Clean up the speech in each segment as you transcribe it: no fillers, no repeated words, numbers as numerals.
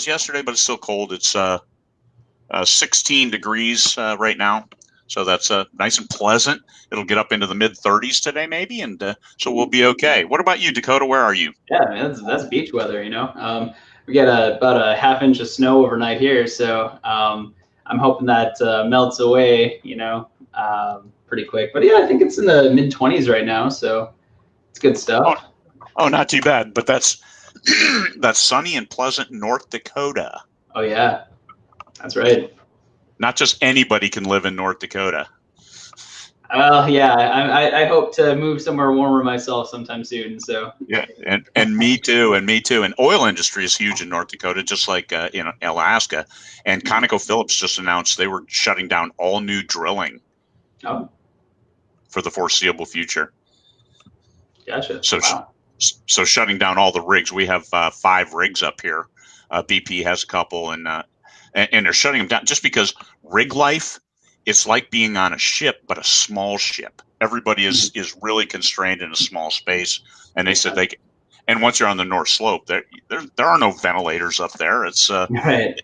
was yesterday, but it's still cold. It's 16 degrees right now. So that's nice and pleasant. It'll get up into the mid-30s today, maybe, and so we'll be okay. What about you, Dakota? Where are you? Yeah, man, that's beach weather, you know. We get about a half inch of snow overnight here, so I'm hoping that melts away, pretty quick. But yeah, I think it's in the mid-20s right now, so it's good stuff. Oh, not too bad. But that's that's sunny and pleasant North Dakota. Oh yeah, that's right. Not just anybody can live in North Dakota. Well, yeah, I hope to move somewhere warmer myself sometime soon. So Yeah, and me too, And oil industry is huge in North Dakota, just like in Alaska. And ConocoPhillips just announced they were shutting down all new drilling for the foreseeable future. Gotcha. So, wow. So shutting down all the rigs. We have 5 rigs up here. BP has a couple, and they're shutting them down just because rig life. It's like being on a ship, but a small ship. Everybody is really constrained in a small space, and they said and once you're on the North Slope, there are no ventilators up there. It's right.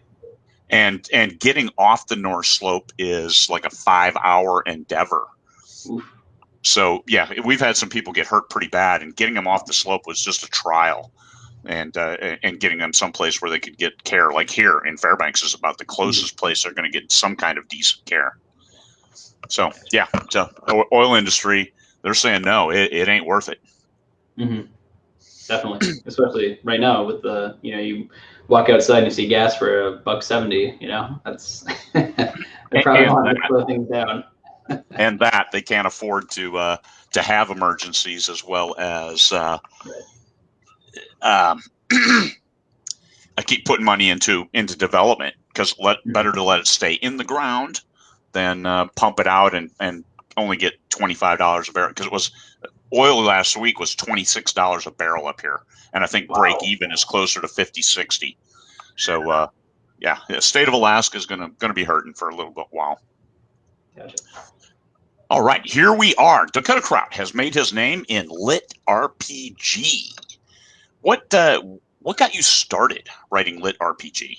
And getting off the North Slope is like a 5-hour endeavor. Oof. So yeah, we've had some people get hurt pretty bad, and getting them off the slope was just a trial, and getting them someplace where they could get care. Like here in Fairbanks is about the closest place they're going to get some kind of decent care. So yeah, so oil industry, they're saying no, it ain't worth it. Mm-hmm. Definitely, especially right now with the you walk outside and you see gas for $1.70. That's they probably want to slow things down. And that they can't afford to have emergencies, as well as I keep putting money into development, because better to let it stay in the ground than pump it out and only get $25 a barrel, because it was oil last week was $26 a barrel up here, and I think break even is closer to 50-60. So yeah, the state of Alaska is gonna be hurting for a little bit while. Gotcha. All right, here we are. Dakota Krout has made his name in LitRPG. What got you started writing LitRPG?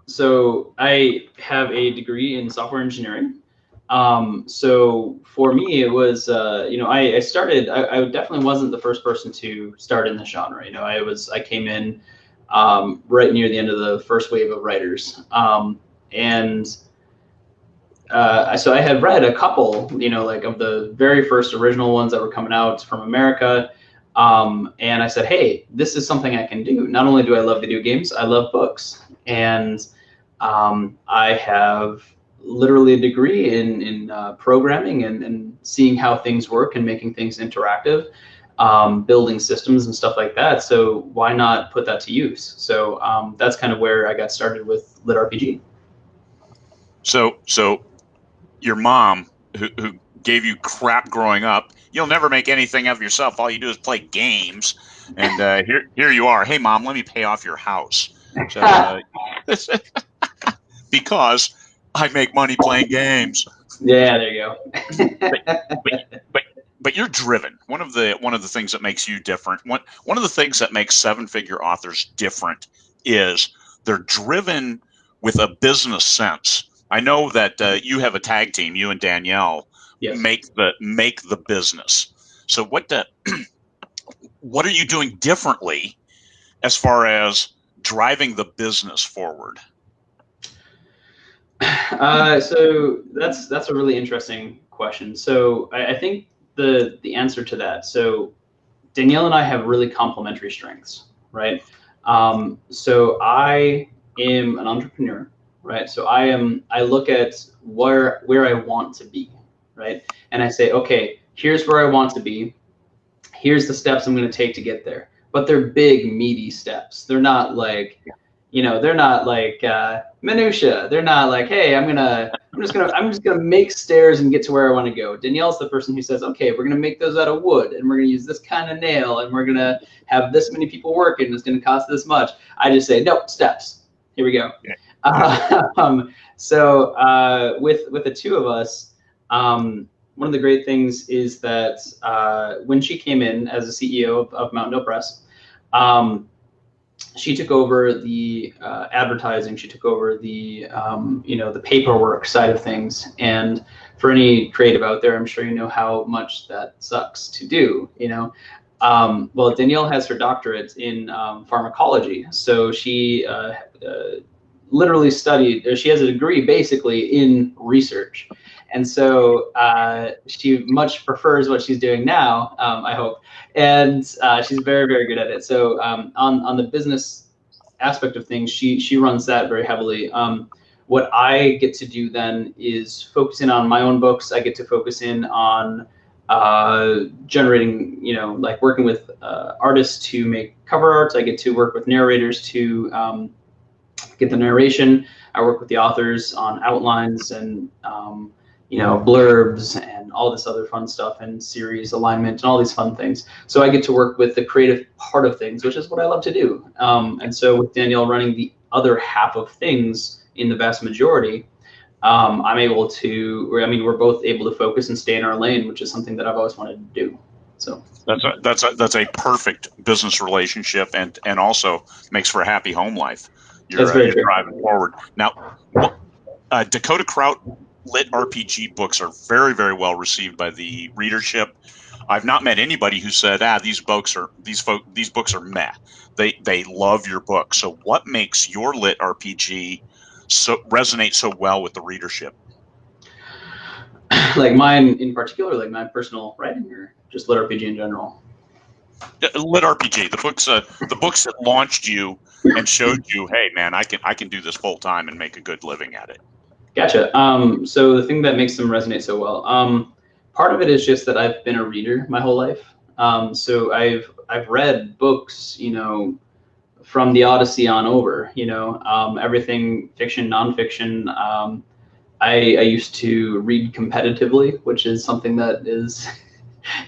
So I have a degree in software engineering. So for me, it was, I started, I definitely wasn't the first person to start in the genre. I came in right near the end of the first wave of writers. So I had read a couple, like of the very first original ones that were coming out from America. And I said, hey, this is something I can do. Not only do I love video games, I love books. And I have literally a degree in programming and seeing how things work and making things interactive, building systems and stuff like that. So why not put that to use? So that's kind of where I got started with LitRPG. So your mom, who gave you crap growing up, you'll never make anything of yourself. All you do is play games, and here you are. Hey, Mom, let me pay off your house. So, because I make money playing games. Yeah, there you go. But you're driven. One of the things that makes you different. One of the things that makes 7-figure authors different is they're driven with a business sense. I know that you have a tag team, you and Danielle, yes. make the business. So what are you doing differently as far as driving the business forward? So that's a really interesting question. So I think the answer to that. So Danielle and I have really complementary strengths, right? So I am an entrepreneur, right? So I look at where I want to be, right? And I say, okay, here's where I want to be. Here's the steps I'm going to take to get there. But they're big, meaty steps. They're not like, they're not like minutia. They're not like, hey, I'm just gonna make stairs and get to where I want to go. Danielle's the person who says, okay, we're gonna make those out of wood, and we're gonna use this kind of nail, and we're gonna have this many people working. It's gonna cost this much. I just say, no, steps. Here we go. Yeah. So with the two of us, one of the great things is that when she came in as a CEO of Mountain Dew Press, she took over the advertising. She took over the the paperwork side of things. And for any creative out there, I'm sure you know how much that sucks to do. Well, Danielle has her doctorate in pharmacology, so she literally studied. She has a degree basically in research, and so she much prefers what she's doing now. I hope, and she's very, very good at it. So on the business aspect of things, she runs that very heavily. What I get to do then is focus in on my own books. I get to focus in on generating, like working with artists to make cover art. I get to work with narrators to get the narration. I work with the authors on outlines and blurbs and all this other fun stuff and series alignment and all these fun things. So I get to work with the creative part of things, which is what I love to do. And so with Danielle running the other half of things in the vast majority, I'm able to. We're both able to focus and stay in our lane, which is something that I've always wanted to do. So that's a perfect business relationship, and also makes for a happy home life. You're driving forward now. Dakota Krout LitRPG books are very, very well received by the readership. I've not met anybody who said, these books are meh. They love your book. So what makes your LitRPG resonate so well with the readership? Like mine in particular, like my personal writing, or just LitRPG in general? LitRPG, the books that launched you and showed you, hey man, I can do this full time and make a good living at it. Gotcha. So the thing that makes them resonate so well, part of it is just that I've been a reader my whole life. So I've read books, from the Odyssey on over, everything fiction, nonfiction. I used to read competitively, which is something that is,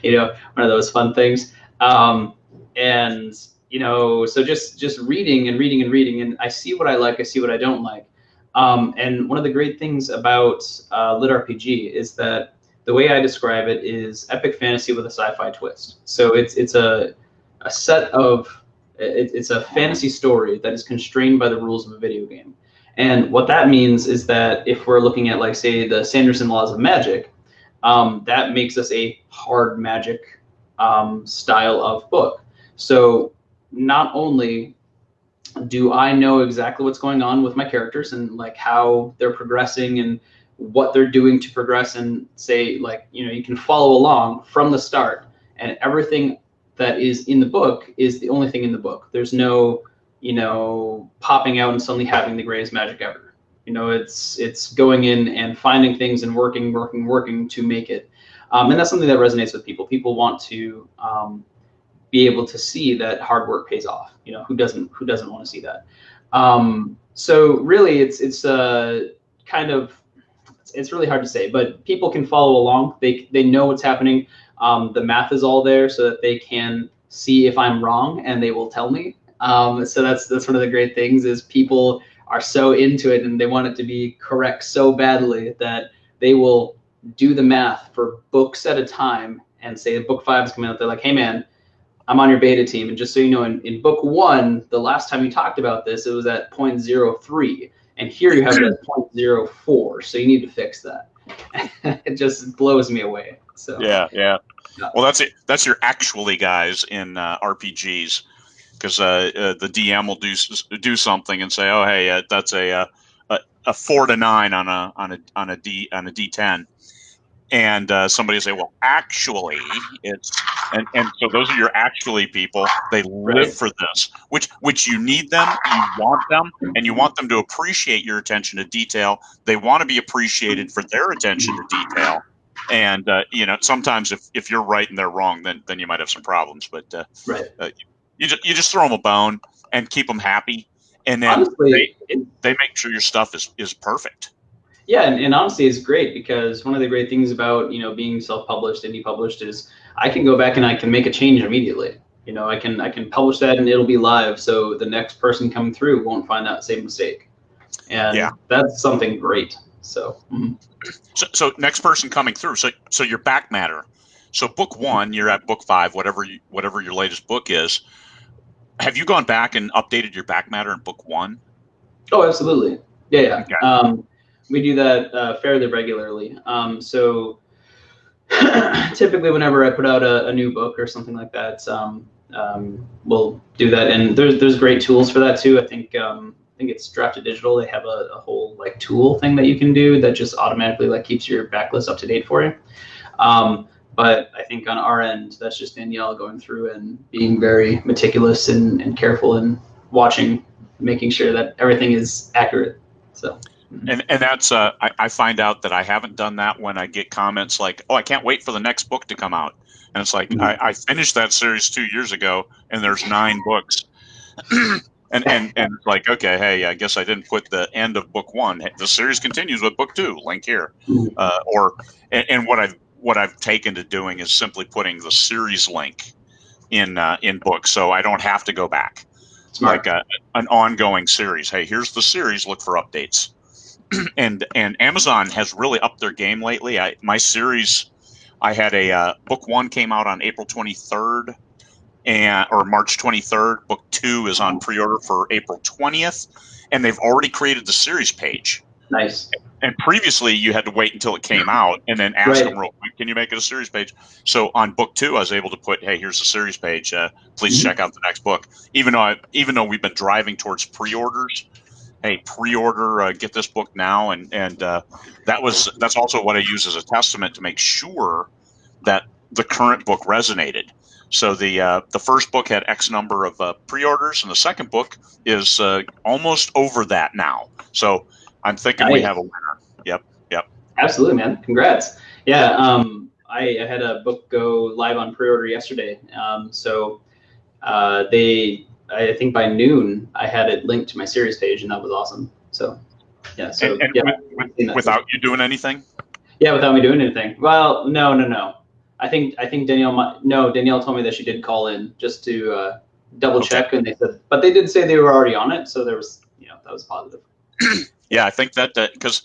one of those fun things. And so just reading and reading and reading, and I see what I like, I see what I don't like. And one of the great things about LitRPG is that the way I describe it is epic fantasy with a sci-fi twist. So it's a set of it's a fantasy story that is constrained by the rules of a video game. And what that means is that if we're looking at, like, say, the Sanderson laws of magic, that makes us a hard magic style of book. So not only do I know exactly what's going on with my characters and like how they're progressing and what they're doing to progress, and say, like, you can follow along from the start, and everything that is in the book is the only thing in the book. There's no, popping out and suddenly having the greatest magic ever. It's going in and finding things and working to make it. And that's something that resonates with people. People want to be able to see that hard work pays off. Who doesn't want to see that? So really, it's really hard to say, but people can follow along. They know what's happening. The math is all there so that they can see if I'm wrong, and they will tell me. So that's one of the great things, is people are so into it and they want it to be correct so badly that they will do the math for books at a time, and say book 5 is coming out. They're like, hey man, I'm on your beta team, and just so you know, in book 1, the last time you talked about this, it was at 0.03, and here you have it at 0.04, so you need to fix that. It just blows me away. So yeah. Well, that's it. That's your actually guys in RPGs, because the DM will do something and say, oh hey, that's a 4 to 9 on a D10. And somebody will say, well, actually, it's and so those are your actually people. They live for this, which you need them, you want them, and you want them to appreciate your attention to detail. They want to be appreciated for their attention to detail. And sometimes if you're right and they're wrong, then you might have some problems. But you just throw them a bone and keep them happy, and then honestly, they make sure your stuff is perfect. Yeah, and honestly, it's great, because one of the great things about being self-published, indie published, is I can go back and I can make a change immediately. I can publish that and it'll be live, so the next person coming through won't find that same mistake, and that's something great. So, so next person coming through. So your back matter. So book 1, you're at book 5, whatever your latest book is. Have you gone back and updated your back matter in book 1? Oh, absolutely. Yeah. Okay. We do that fairly regularly. So typically, whenever I put out a new book or something like that, we'll do that. And there's great tools for that too. I think it's Drafted Digital. They have a whole like tool thing that you can do that just automatically like keeps your backlist up to date for you. But I think on our end, that's just Danielle going through and being very meticulous and careful and watching, making sure that everything is accurate. So. And that's I find out that I haven't done that when I get comments like, "Oh, I can't wait for the next book to come out," and it's like I finished that series 2 years ago, and there's 9 books, and it's like, okay, hey, I guess I didn't put the end of book 1. The series continues with book 2. Link here, and what I've taken to doing is simply putting the series link in books, so I don't have to go back. Smart. Like an ongoing series. Hey, here's the series. Look for updates. And Amazon has really upped their game lately. My series, I had a book 1 came out on April 23rd, or March 23rd. Book 2 is on pre-order for April 20th, and they've already created the series page. Nice. And previously, you had to wait until it came out and then ask them real quick, "Can you make it a series page?" So on book 2, I was able to put, "Hey, here's the series page. Please check out the next book." Even though we've been driving towards pre-orders. Hey, pre-order, get this book now, and that's also what I use as a testament to make sure that the current book resonated. So the first book had X number of pre-orders, and the second book is almost over that now. So I'm thinking we have a winner. Yep. Absolutely, man. Congrats. Yeah, I had a book go live on pre-order yesterday. I think by noon I had it linked to my series page, and that was awesome. So, yeah. So without you doing anything. Yeah, without me doing anything. Well, no. I think Danielle told me that she did call in just to double check, and they said, but they did say they were already on it, so there was, that was positive. Yeah, I think that because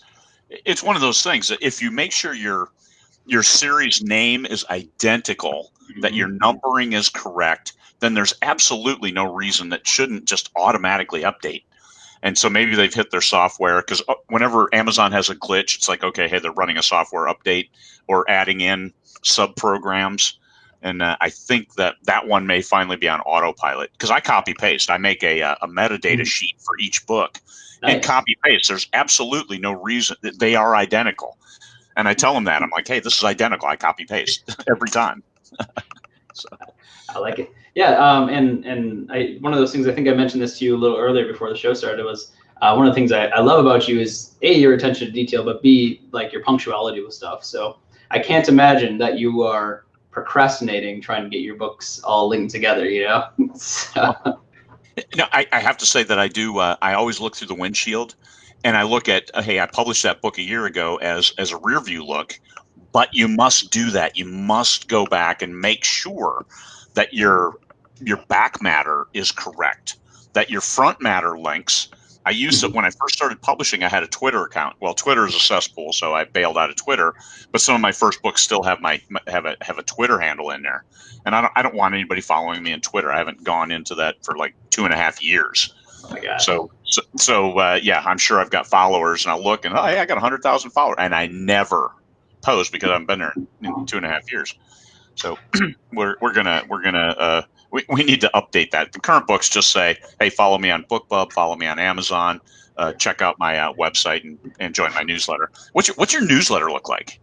it's one of those things that if you make sure your series name is identical, that your numbering is correct, then there's absolutely no reason that shouldn't just automatically update. And so maybe they've hit their software, because whenever Amazon has a glitch, it's like, okay, hey, they're running a software update or adding in sub programs. And I think that one may finally be on autopilot, because I copy paste. I make a metadata sheet for each book and copy paste. There's absolutely no reason that they are identical. And I tell them that. I'm like, hey, this is identical. I copy paste every time. So I like it. Yeah. And one of those things, I think I mentioned this to you a little earlier before the show started, was one of the things I love about you is A, your attention to detail, but B, like your punctuality with stuff. So I can't imagine that you are procrastinating trying to get your books all linked together, So. No, I have to say that I do. I always look through the windshield, and I look at, hey, I published that book a year ago as a rear view look, but you must do that. You must go back and make sure that your back matter is correct, that your front matter links. I used it when I first started publishing. I had a Twitter account. Well, Twitter is a cesspool, so I bailed out of Twitter. But some of my first books still have have a Twitter handle in there, and I don't want anybody following me on Twitter. I haven't gone into that for like 2.5 years. Oh my God. So yeah, I'm sure I've got followers, and I'll look and hey, I got 100,000 followers, and I never post because I've been there in 2.5 years. So we're gonna we need to update that. The current books just say, hey, follow me on BookBub, follow me on Amazon, check out my website, and join my newsletter. What's your newsletter look like?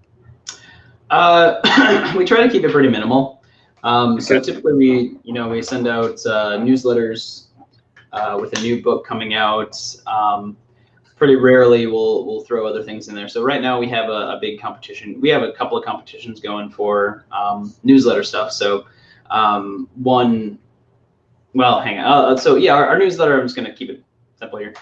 We try to keep it pretty minimal. So typically we send out newsletters with a new book coming out. Pretty rarely we'll throw other things in there. So right now we have a big competition. We have a couple of competitions going for newsletter stuff. So hang on. So yeah, our newsletter, I'm just going to keep it simple here.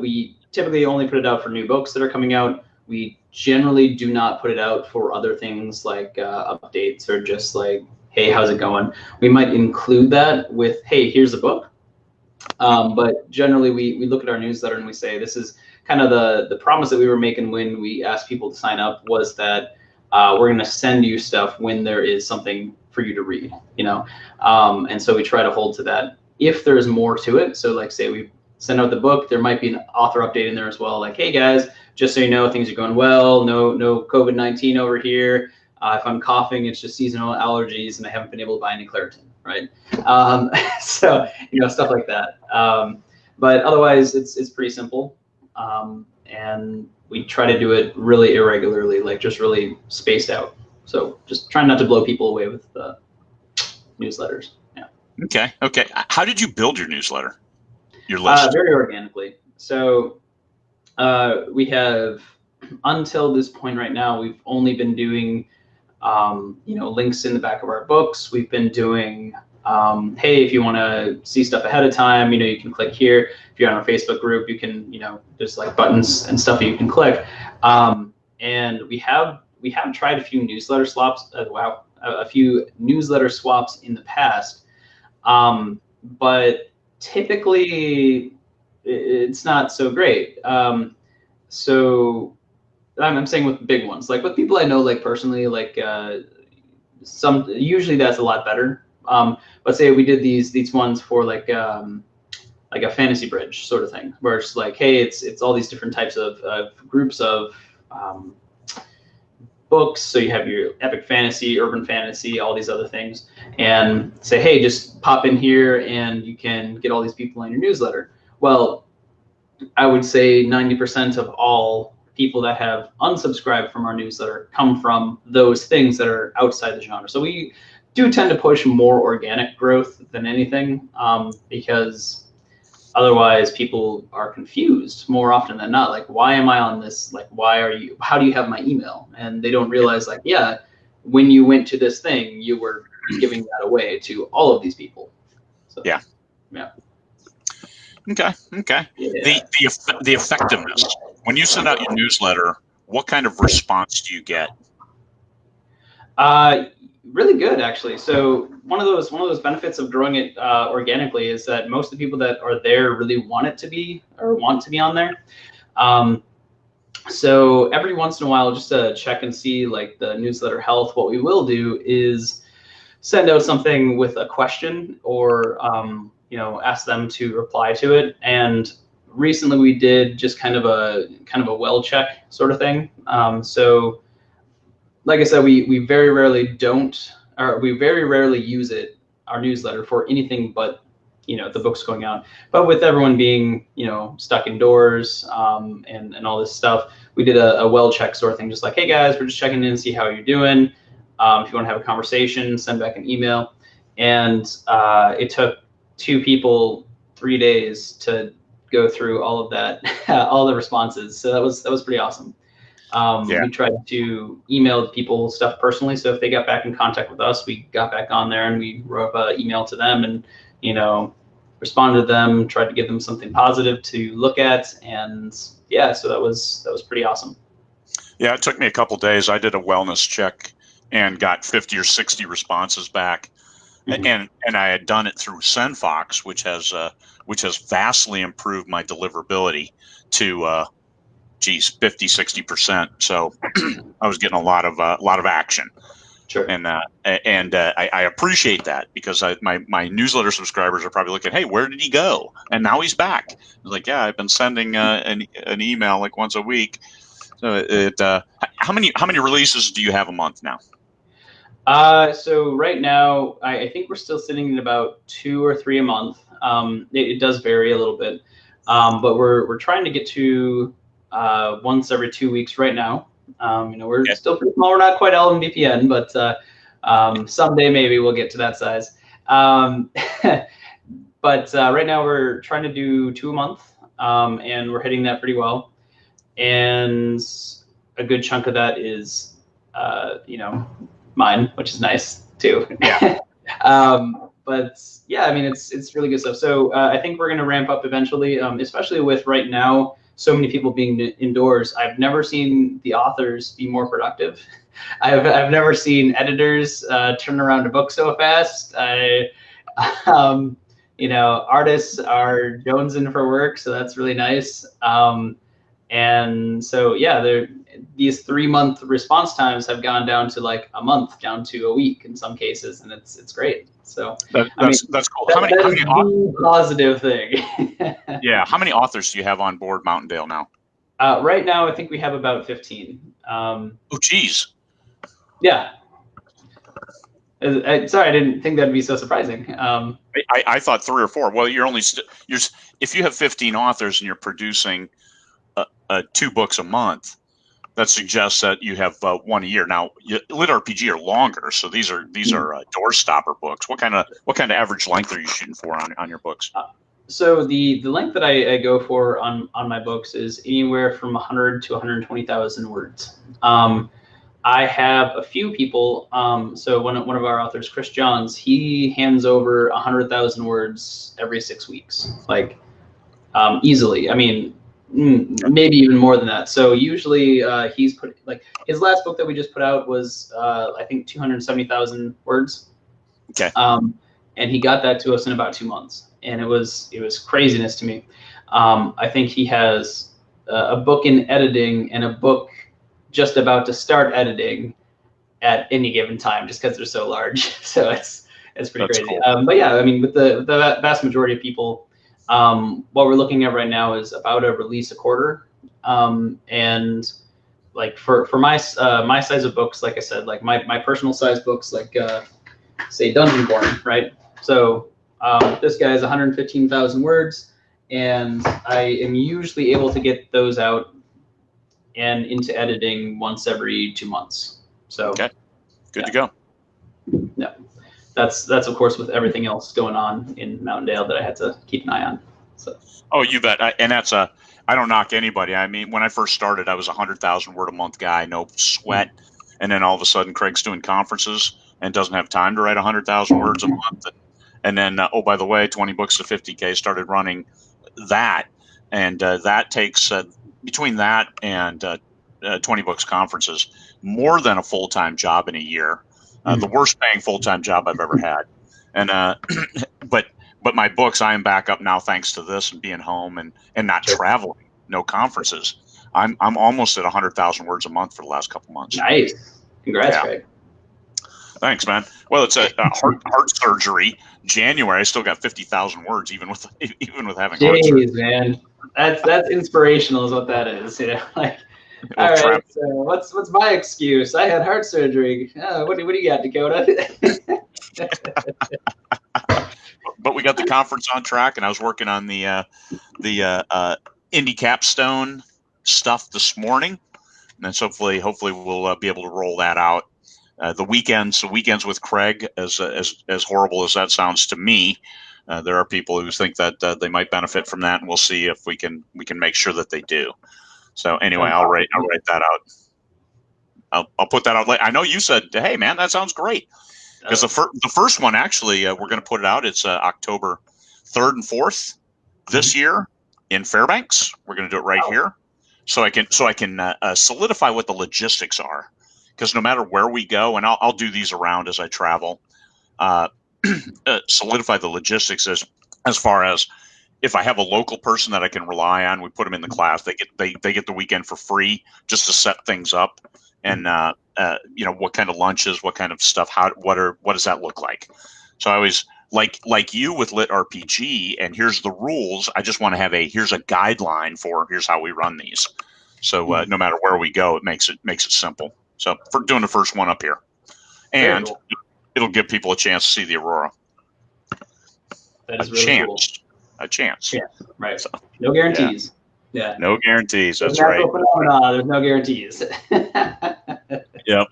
We typically only put it out for new books that are coming out. We generally do not put it out for other things like updates or just like, hey, how's it going? We might include that with, hey, here's a book. But generally, we look at our newsletter and we say, this is kind of the promise that we were making when we asked people to sign up, was that we're going to send you stuff when there is something for you to read, and so we try to hold to that if there's more to it, so like say we send out the book, there might be an author update in there as well. Like, hey guys, just so you know, things are going well. No COVID-19 over here. If I'm coughing, it's just seasonal allergies, and I haven't been able to buy any Claritin, right? So stuff like that. But otherwise, it's pretty simple, and we try to do it really irregularly, like just really spaced out. So just trying not to blow people away with the newsletters. Yeah. Okay. How did you build your newsletter? Your list? Very organically. So we have, until this point right now, we've only been doing, links in the back of our books. We've been doing, hey, if you want to see stuff ahead of time, you can click here. If you're on our Facebook group, you can, there's like buttons and stuff that you can click. And we have tried a few newsletter swaps. A few newsletter swaps in the past, but typically it's not so great. So I'm saying with big ones, like with people I know, like personally, like usually that's a lot better. But say we did these ones for like a fantasy bridge sort of thing, where it's like, hey, it's all these different types of groups of books. So you have your epic fantasy, urban fantasy, all these other things, and say, hey, just pop in here and you can get all these people on your newsletter. Well, I would say 90% of all people that have unsubscribed from our newsletter come from those things that are outside the genre. So we do tend to push more organic growth than anything, because otherwise people are confused more often than not. Like, why am I on this? Like, how do you have my email? And they don't realize, like, yeah, when you went to this thing, you were giving that away to all of these people. So, yeah. Okay. Yeah. The effectiveness, when you send out your newsletter, what kind of response do you get? Really good, actually. So one of those benefits of growing it organically is that most of the people that are there really want to be on there. So every once in a while, just to check and see like the newsletter health, what we will do is send out something with a question, or ask them to reply to it. And recently we did just kind of a well check sort of thing. So like I said, we very rarely use our newsletter for anything but the books going out. But with everyone being stuck indoors, and all this stuff, we did a well check sort of thing, just like, hey guys, we're just checking in and see how you're doing. If you want to have a conversation, send back an email. And it took 2 people 3 days to go through all of that, all the responses. So that was pretty awesome. We tried to email people stuff personally. So if they got back in contact with us, we got back on there and we wrote an email to them and, responded to them, tried to give them something positive to look at. And so that was pretty awesome. Yeah, it took me a couple days. I did a wellness check and got 50 or 60 responses back. Mm-hmm. And I had done it through SendFox, which has vastly improved my deliverability to 50-60%. So I was getting a lot of action. Sure. And I appreciate that, because my newsletter subscribers are probably looking, hey, where did he go? And now he's back. I was like, yeah, I've been sending an email like once a week. So how many releases do you have a month now? So right now, I think we're still sitting at about 2 or 3 a month. It does vary a little bit, but we're trying to get to once every 2 weeks right now. We're still pretty small. We're not quite LMVPN, but someday maybe we'll get to that size. But right now we're trying to do 2 a month, and we're hitting that pretty well. And a good chunk of that is, mine, which is nice too. Yeah. But yeah, I mean, it's really good stuff. So I think we're going to ramp up eventually, especially with right now so many people being indoors. I've never seen the authors be more productive. I've never seen editors turn around a book so fast. Artists are jonesing for work, so that's really nice. And so yeah, these 3-month response times have gone down to like a month, down to a week in some cases, and it's great. So that's cool. That is the positive thing. Yeah, how many authors do you have on board Mountaindale now? Right now, I think we have about 15. Oh, geez. Yeah. Sorry, I didn't think that'd be so surprising. I thought 3 or 4. Well, you're only if you have 15 authors and you're producing 2 books a month, that suggests that you have 1 a year. Now, LitRPG are longer, so these are door stopper books. What kind of average length are you shooting for on your books? So the length that I go for on my books is anywhere from 100 to 120,000 words. I have a few people. So one of our authors, Chris Johns, he hands over 100,000 words every 6 weeks, like easily. I mean, maybe even more than that. So usually he's put, like, his last book that we just put out was I think 270,000 words. Okay. And he got that to us in about 2 months, and it was craziness to me. I think he has a book in editing and a book just about to start editing at any given time, just because they're so large. So it's pretty crazy. Cool. But yeah, I mean, with the vast majority of people, what we're looking at right now is about a release a quarter. And like for my size of books, like I said, like my personal size books, like say Dungeon Born, right? So this guy is 115,000 words, and I am usually able to get those out and into editing once every 2 months. So okay, good to go. Yeah, that's of course with everything else going on in Mountaindale that I had to keep an eye on. So. Oh, you bet. And that's I don't knock anybody. I mean, when I first started, I was 100,000 word a month guy, no sweat, and then all of a sudden, Craig's doing conferences and doesn't have time to write 100,000 words a month. And then, oh, by the way, 20 books to 50K, started running that. And that takes, between that and 20 books conferences, more than a full-time job in a year. The worst paying full-time job I've ever had. And but my books, I am back up now thanks to this and being home and not traveling, no conferences. I'm almost at 100,000 words a month for the last couple months. Nice. Congrats, Craig. Thanks, man. Well, it's a heart surgery. January, I still got 50,000 words, even with having heart surgery. Jeez, man, that's inspirational, is what that is. You know, like, all right. So what's my excuse? I had heart surgery. What do you got, Dakota? But we got the conference on track, and I was working on the Indie Capstone stuff this morning, and then hopefully we'll be able to roll that out. The weekends with Craig, as horrible as that sounds to me, there are people who think that they might benefit from that, and we'll see if we can make sure that they do. So anyway, I'll write that out. I'll put that out later. I know you said, hey man, that sounds great, because the first one actually we're going to put it out. It's October 3rd and 4th this year in Fairbanks. We're going to do it right here, so I can solidify what the logistics are. Because no matter where we go, and I'll do these around as I travel, solidify the logistics as far as if I have a local person that I can rely on, we put them in the class. They get the weekend for free just to set things up, and what kind of lunches, what kind of stuff, what does that look like? So I always like you with LitRPG, and here's the rules. I just want to have here's a guideline for here's how we run these. So no matter where we go, it makes it simple. So for doing the first one up here, and cool. It'll give people a chance to see the aurora. That is really cool. A chance. Yeah, right. So, no guarantees. Yeah. No guarantees. That's right. There's no guarantees. Yep.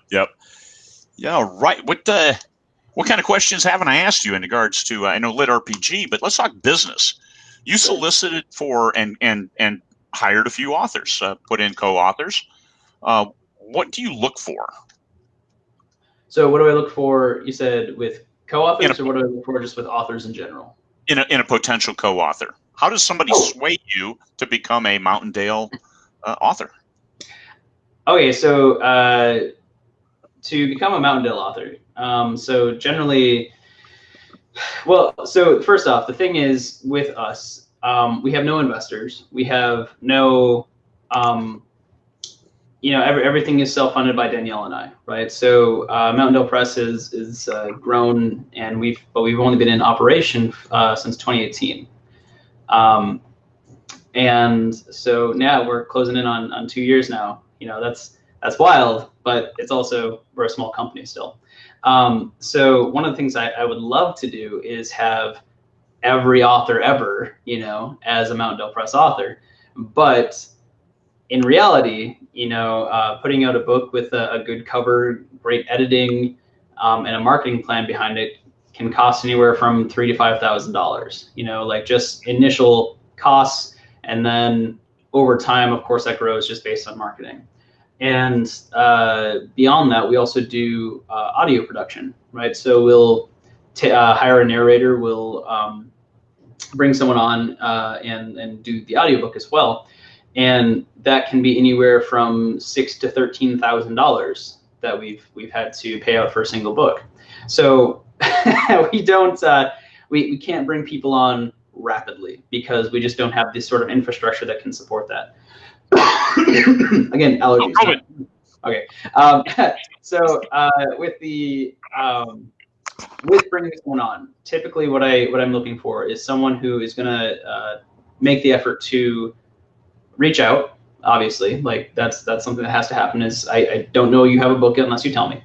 Yeah. Right. What kind of questions haven't I asked you in regards to? I know LitRPG, but let's talk business. You solicited for and hired a few authors. Put in co-authors. What do you look for? So what do I look for? You said with co-authors, or what do I look for just with authors in general? In a potential co-author. How does somebody sway you to become a Mountaindale author? Okay, so to become a Mountaindale author, so generally, so first off, the thing is with us, we have no investors. We have no everything is self-funded by Danielle and I, right? So Mountain Dale Press is grown, and we've only been in operation since 2018. And so now we're closing in on 2 years now. That's wild, but it's also, we're a small company still. So one of the things I would love to do is have every author ever, as a Mountain Dale Press author. But in reality, putting out a book with a good cover, great editing, and a marketing plan behind it can cost anywhere from $3,000 to $5,000. Like just initial costs, and then over time, of course, that grows just based on marketing. And beyond that, we also do audio production, right? So we'll hire a narrator, we'll bring someone on and do the audiobook as well. And that can be anywhere from $6,000 to $13,000 that we've had to pay out for a single book. So we can't bring people on rapidly because we just don't have this sort of infrastructure that can support that. Again, allergies. Okay. So with bringing someone on, typically what I'm looking for is someone who is going to make the effort to reach out. Obviously, like that's something that has to happen. Is I don't know you have a book yet unless you tell me.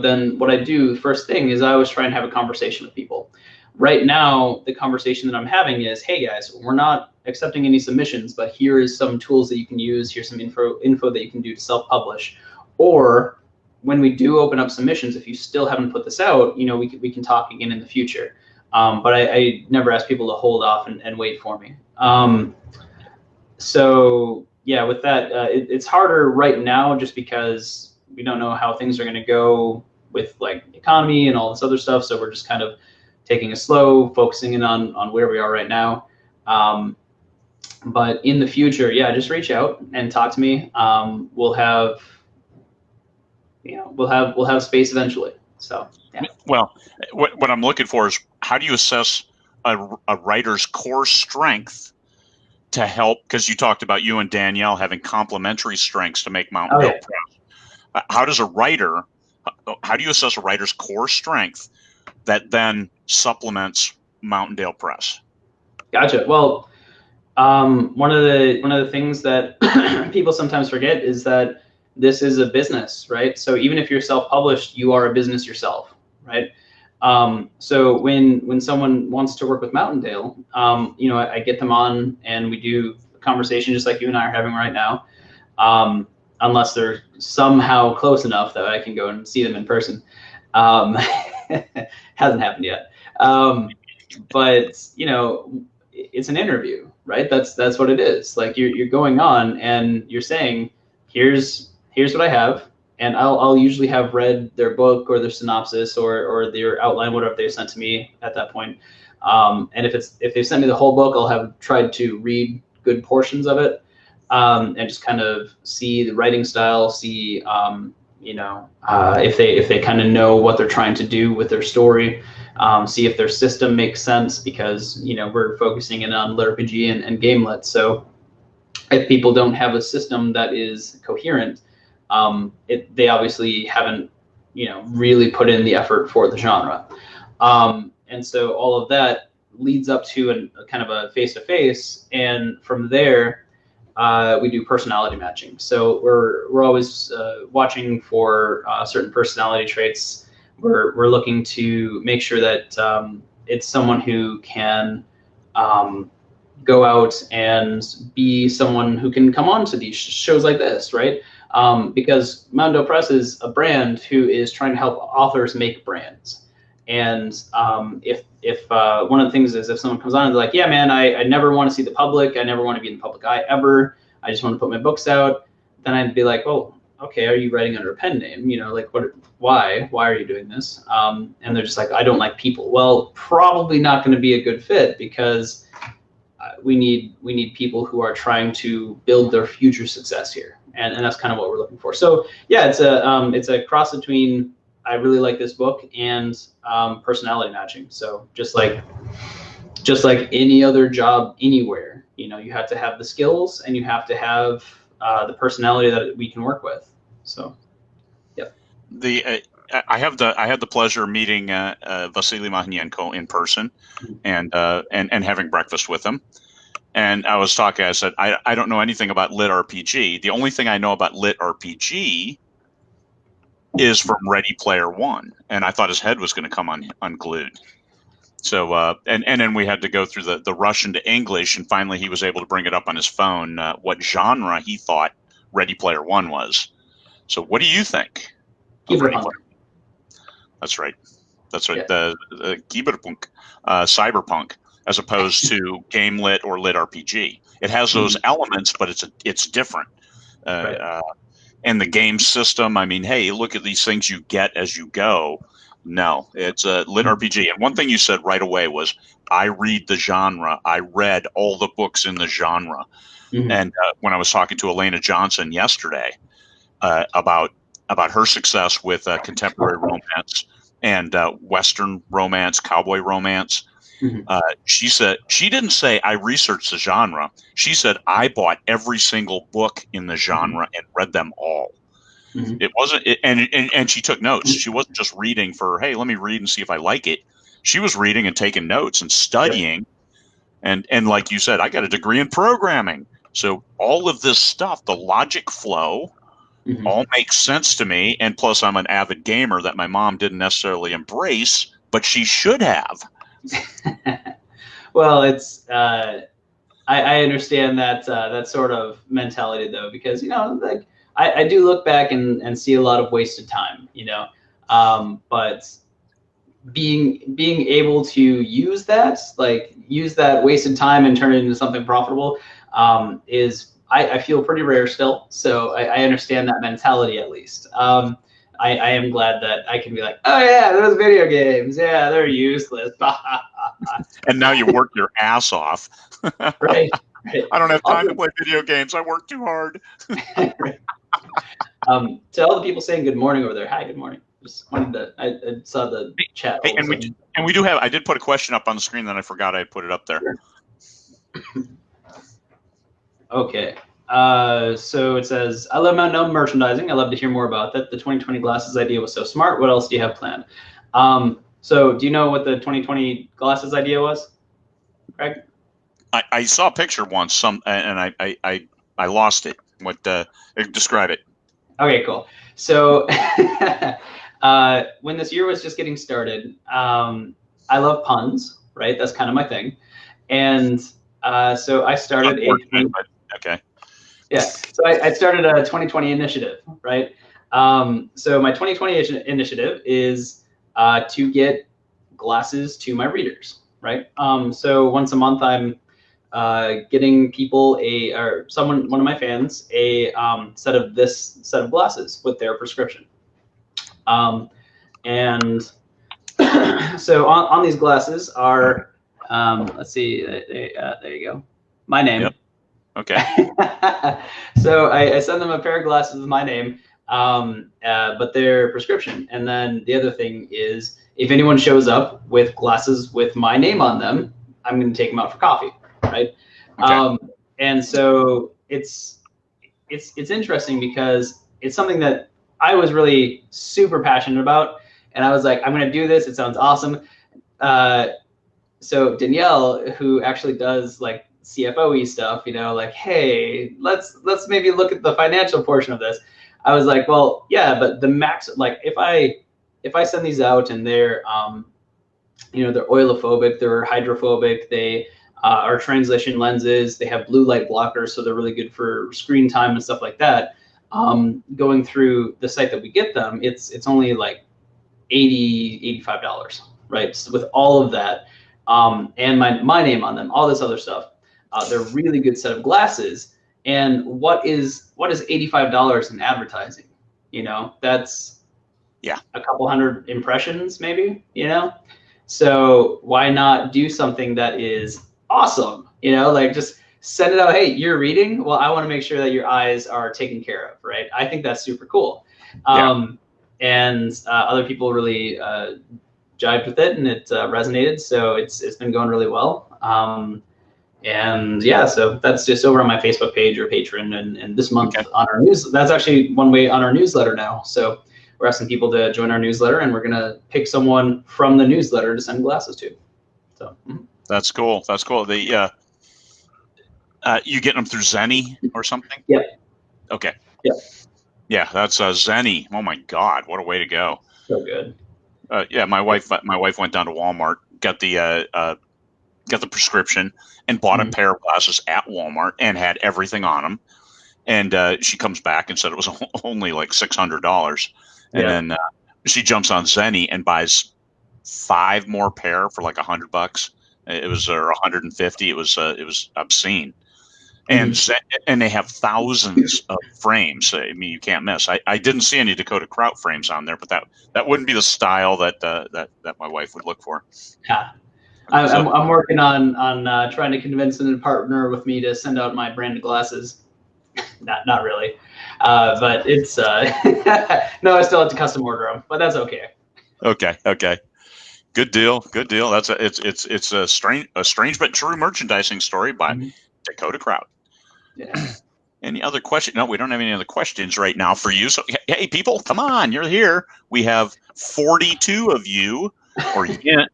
Then what I do first thing is I always try and have a conversation with people. Right now, the conversation that I'm having is, hey guys, we're not accepting any submissions, but here is some tools that you can use. Here's some info that you can do to self-publish. Or when we do open up submissions, if you still haven't put this out, we can talk again in the future. But I never ask people to hold off and wait for me. So yeah, with that, it's harder right now just because we don't know how things are going to go with like the economy and all this other stuff. So we're just kind of taking it slow, focusing in on where we are right now. But in the future, yeah, just reach out and talk to me. We'll have space eventually. So yeah. Well, what I'm looking for is how do you assess a writer's core strength to help? Because you talked about you and Danielle having complementary strengths to make Mountain Dale Press. How do you assess a writer's core strength that then supplements Mountain Dale Press? Gotcha. Well, one of the things that people sometimes forget is that this is a business, right? So even if you're self-published, you are a business yourself, right? So when someone wants to work with Mountain Dale, I get them on and we do a conversation just like you and I are having right now, unless they're somehow close enough that I can go and see them in person. Hasn't happened yet. But it's an interview, right? That's what it is. Like you're going on and you're saying, here's what I have, and I'll usually have read their book or their synopsis or their outline, whatever they sent to me at that point. And if they sent me the whole book, I'll have tried to read good portions of it, and just kind of see the writing style, see if they kind of know what they're trying to do with their story, see if their system makes sense, because we're focusing in on LitRPG and Gamelet. So if people don't have a system that is coherent, they obviously haven't really put in the effort for the genre. And so all of that leads up to a kind of a face-to-face, and from there we do personality matching. So we're always watching for certain personality traits. We're looking to make sure that it's someone who can go out and be someone who can come on to these shows like this, right? Because Mountain Dale Press is a brand who is trying to help authors make brands. And if one of the things is if someone comes on and they're like, yeah, man, I never want to see the public. I never want to be in the public eye ever. I just want to put my books out. Then I'd be like, oh, okay, are you writing under a pen name? Like why are you doing this? And they're just like, I don't like people. Well, probably not going to be a good fit, because we need people who are trying to build their future success here. And that's kind of what we're looking for. So yeah, it's a cross between I really like this book and personality matching. So just like just like any other job anywhere. You know, you have to have the skills and you have to have the personality that we can work with. So, yep. I had the pleasure of meeting Vasily Mahnyenko in person, and having breakfast with him. And I was talking. I said, I don't know anything about LitRPG. The only thing I know about LitRPG is from Ready Player One, and I thought his head was going to come unglued. So and then we had to go through the Russian to English, and finally he was able to bring it up on his phone what genre he thought Ready Player One was. So what do you think of Ready Player? That's right. That's right. Yeah. The Cyberpunk, cyberpunk, as opposed to game lit or lit RPG. It has those elements, but it's different. Right. And the game system, I mean, hey, look at these things you get as you go. No, it's a lit RPG. And one thing you said right away was, I read the genre. I read all the books in the genre. Mm-hmm. And when I was talking to Elena Johnson yesterday about her success with contemporary romance and Western romance, cowboy romance, she said, she didn't say I researched the genre. She said I bought every single book in the genre and read them all. It wasn't, and she took notes. She wasn't just reading for, hey, let me read and see if I like it. She was reading and taking notes and studying. Yep. And like you said, I got a degree in programming. So all of this stuff, the logic flow, all makes sense to me. And plus I'm an avid gamer that my mom didn't necessarily embrace, but she should have. Well, it's, I understand that sort of mentality though, because, you know, like, I do look back and see a lot of wasted time, you know, but being able to use that wasted time and turn it into something profitable is, I feel pretty rare still. So I understand that mentality at least. I am glad that I can be like, oh yeah, those video games, yeah, they're useless. And now you work your ass off. Right. I don't have time to play video games. I work too hard. To all the people saying good morning over there, hi, good morning. Just wanted to, I saw the chat. Hey, and we do have, I did put a question up on the screen, then I forgot I put it up there. Sure. Okay. So it says, I love Mount merchandising. I love to hear more about that. The 2020 glasses idea was so smart. What else do you have planned? So do you know what the 2020 glasses idea was, Craig? I saw a picture once, and I lost it. What describe it? Okay, cool. So when this year was just getting started, I love puns, right? That's kind of my thing. And so I started okay. Yeah, so I started a 2020 initiative, right? So my 2020 initiative is to get glasses to my readers, right? So once a month, I'm getting people one of my fans a set of glasses with their prescription. And so on these glasses are, let's see, there you go, my name. Yep. Okay. So I send them a pair of glasses with my name, but they're prescription. And then the other thing is, if anyone shows up with glasses with my name on them, I'm going to take them out for coffee, right? Okay. And so it's interesting because it's something that I was really super passionate about, and I was like, I'm going to do this. It sounds awesome. So Danielle, who actually does like CFO-y stuff, you know, like, hey, let's maybe look at the financial portion of this. I was like, well, yeah, but the max, like, if I send these out and they're, you know, they're oilophobic, they're hydrophobic, they are translation lenses, they have blue light blockers, so they're really good for screen time and stuff like that. Going through the site that we get them, it's only like $80, $85, right? So with all of that, and my name on them, all this other stuff. They're a really good set of glasses. And what is $85 in advertising? You know, that's a couple hundred impressions maybe, you know? So why not do something that is awesome? You know, like just send it out. Hey, you're reading? Well, I want to make sure that your eyes are taken care of, right? I think that's super cool. And other people really jived with it, and it resonated. So it's been going really well. And yeah, so that's just over on my Facebook page or Patreon. And this month on our news, that's actually one way on our newsletter now. So we're asking people to join our newsletter, and we're going to pick someone from the newsletter to send glasses to. So That's cool. That's cool. The you getting them through Zenny or something? Yep. Okay. Yep. Yeah, that's Zenny. Oh my God, what a way to go! So good. Yeah, my wife went down to Walmart, got the prescription, and bought a pair of glasses at Walmart and had everything on them. And she comes back and said it was only like $600, and then she jumps on Zenny and buys 5 more pair for like $100. It was or 150. It was obscene. And and they have thousands of frames. I mean, you can't miss. I didn't see any Dakota Krout frames on there, but that wouldn't be the style that my wife would look for. Yeah. I'm working on trying to convince a partner with me to send out my brand of glasses. Not really, but it's no, I still have to custom order them, but that's okay. Okay. Good deal. That's it's a strange but true merchandising story by Dakota Krout. Yeah. Any other question? No, we don't have any other questions right now for you. So hey, people, come on, you're here. We have 42 of you, or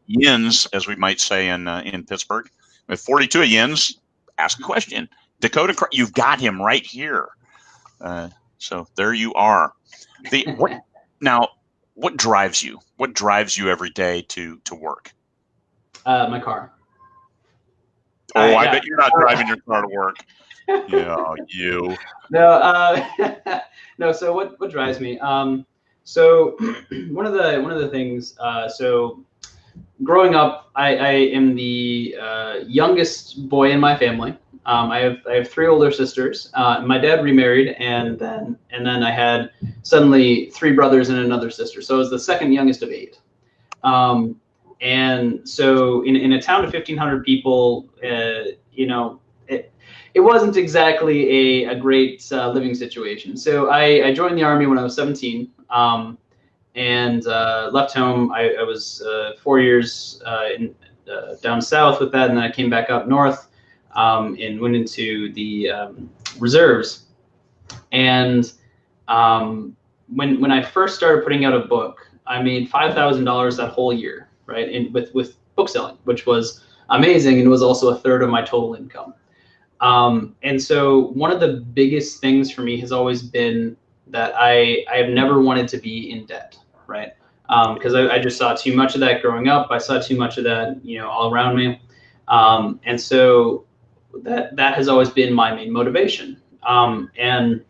yins, as we might say in Pittsburgh. We have 42 yins. Ask a question. Dakota Krout, you've got him right here. So there you are. What drives you? What drives you every day to work? My car. Oh, I bet you're not driving your car to work. Yeah, you. No, no. So what drives me? So one of the things. So growing up, I am the youngest boy in my family. I have 3 older sisters. My dad remarried, and then I had suddenly 3 brothers and another sister. So I was the second youngest of 8. And so in a town of 1,500 people, it wasn't exactly a great living situation. So I joined the Army when I was 17, and left home. I was 4 years down south with that, and then I came back up north and went into the reserves. And when I first started putting out a book, I made $5,000 that whole year, right? And with book selling, which was amazing, and was also a third of my total income. And so one of the biggest things for me has always been that I have never wanted to be in debt, right? Because I just saw too much of that growing up. I saw too much of that, all around me. And so that has always been my main motivation. And in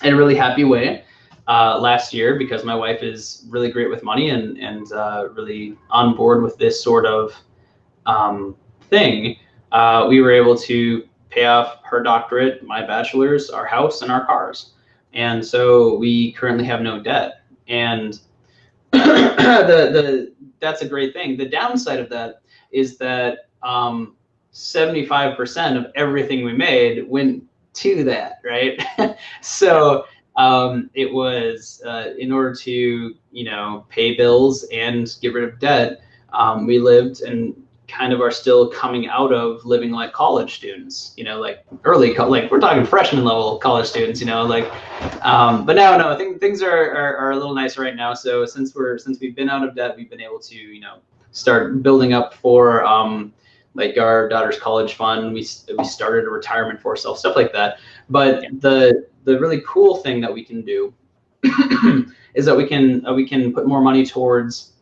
a really happy way, last year, because my wife is really great with money and really on board with this sort of thing, we were able to pay off her doctorate, my bachelor's, our house, and our cars. And so we currently have no debt. And that's a great thing. The downside of that is that 75% of everything we made went to that, right? So it was in order to pay bills and get rid of debt. We lived and kind of are still coming out of living like college students, like like we're talking freshman level college students, but no, I think things are a little nicer right now. So since we've been out of debt, we've been able to, start building up for like our daughter's college fund. We started a retirement for ourselves, stuff like that. But the really cool thing that we can do is that we can put more money towards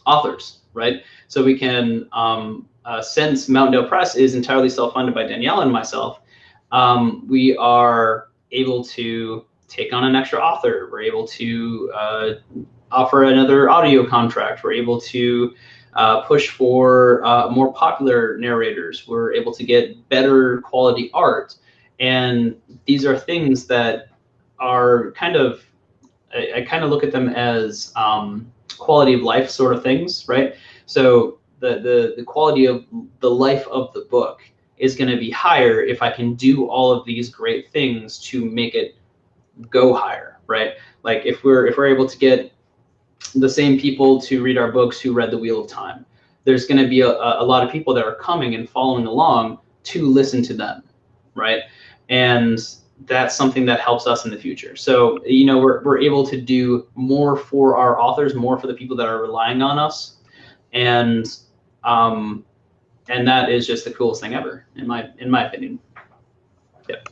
authors, right? So we can, since Mountaindale Press is entirely self-funded by Danielle and myself, we are able to take on an extra author. We're able to offer another audio contract. We're able to push for more popular narrators. We're able to get better quality art. And these are things that are kind of, I kind of look at them as quality of life sort of things, right? So the quality of the life of the book is going to be higher if I can do all of these great things to make it go higher, right? Like if we're able to get the same people to read our books who read The Wheel of Time, there's going to be a lot of people that are coming and following along to listen to them, right? And that's something that helps us in the future. So, you know, we're able to do more for our authors, more for the people that are relying on us, and that is just the coolest thing ever, in my opinion. Yep.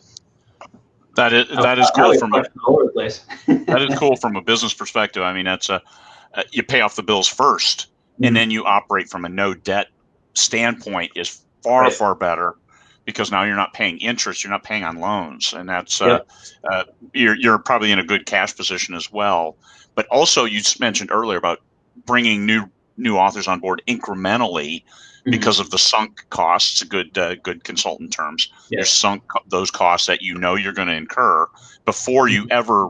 That is cool from all over the place. that is cool from a business perspective. I mean, that's you pay off the bills first, and then you operate from a no debt standpoint is far better, because now you're not paying interest, you're not paying on loans, and that's you're probably in a good cash position as well. But also, you mentioned earlier about bringing new authors on board incrementally because of the sunk costs, good consultant terms. You're sunk those costs that you know you're going to incur before you ever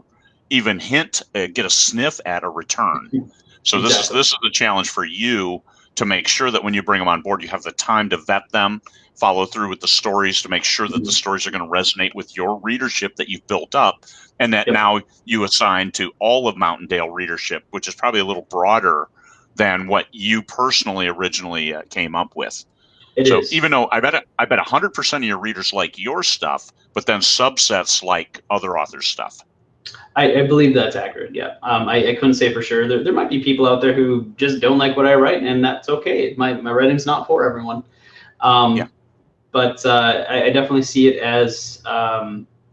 even get a sniff at a return. So this is the challenge for you, to make sure that when you bring them on board, you have the time to vet them, follow through with the stories to make sure that the stories are going to resonate with your readership that you've built up, and that now you assign to all of Mountaindale readership, which is probably a little broader than what you personally originally came up with. Even though I bet 100% of your readers like your stuff, but then subsets like other authors' stuff. I believe that's accurate. Yeah. I couldn't say for sure. There might be people out there who just don't like what I write, and that's okay. My writing's not for everyone. But I definitely see it as,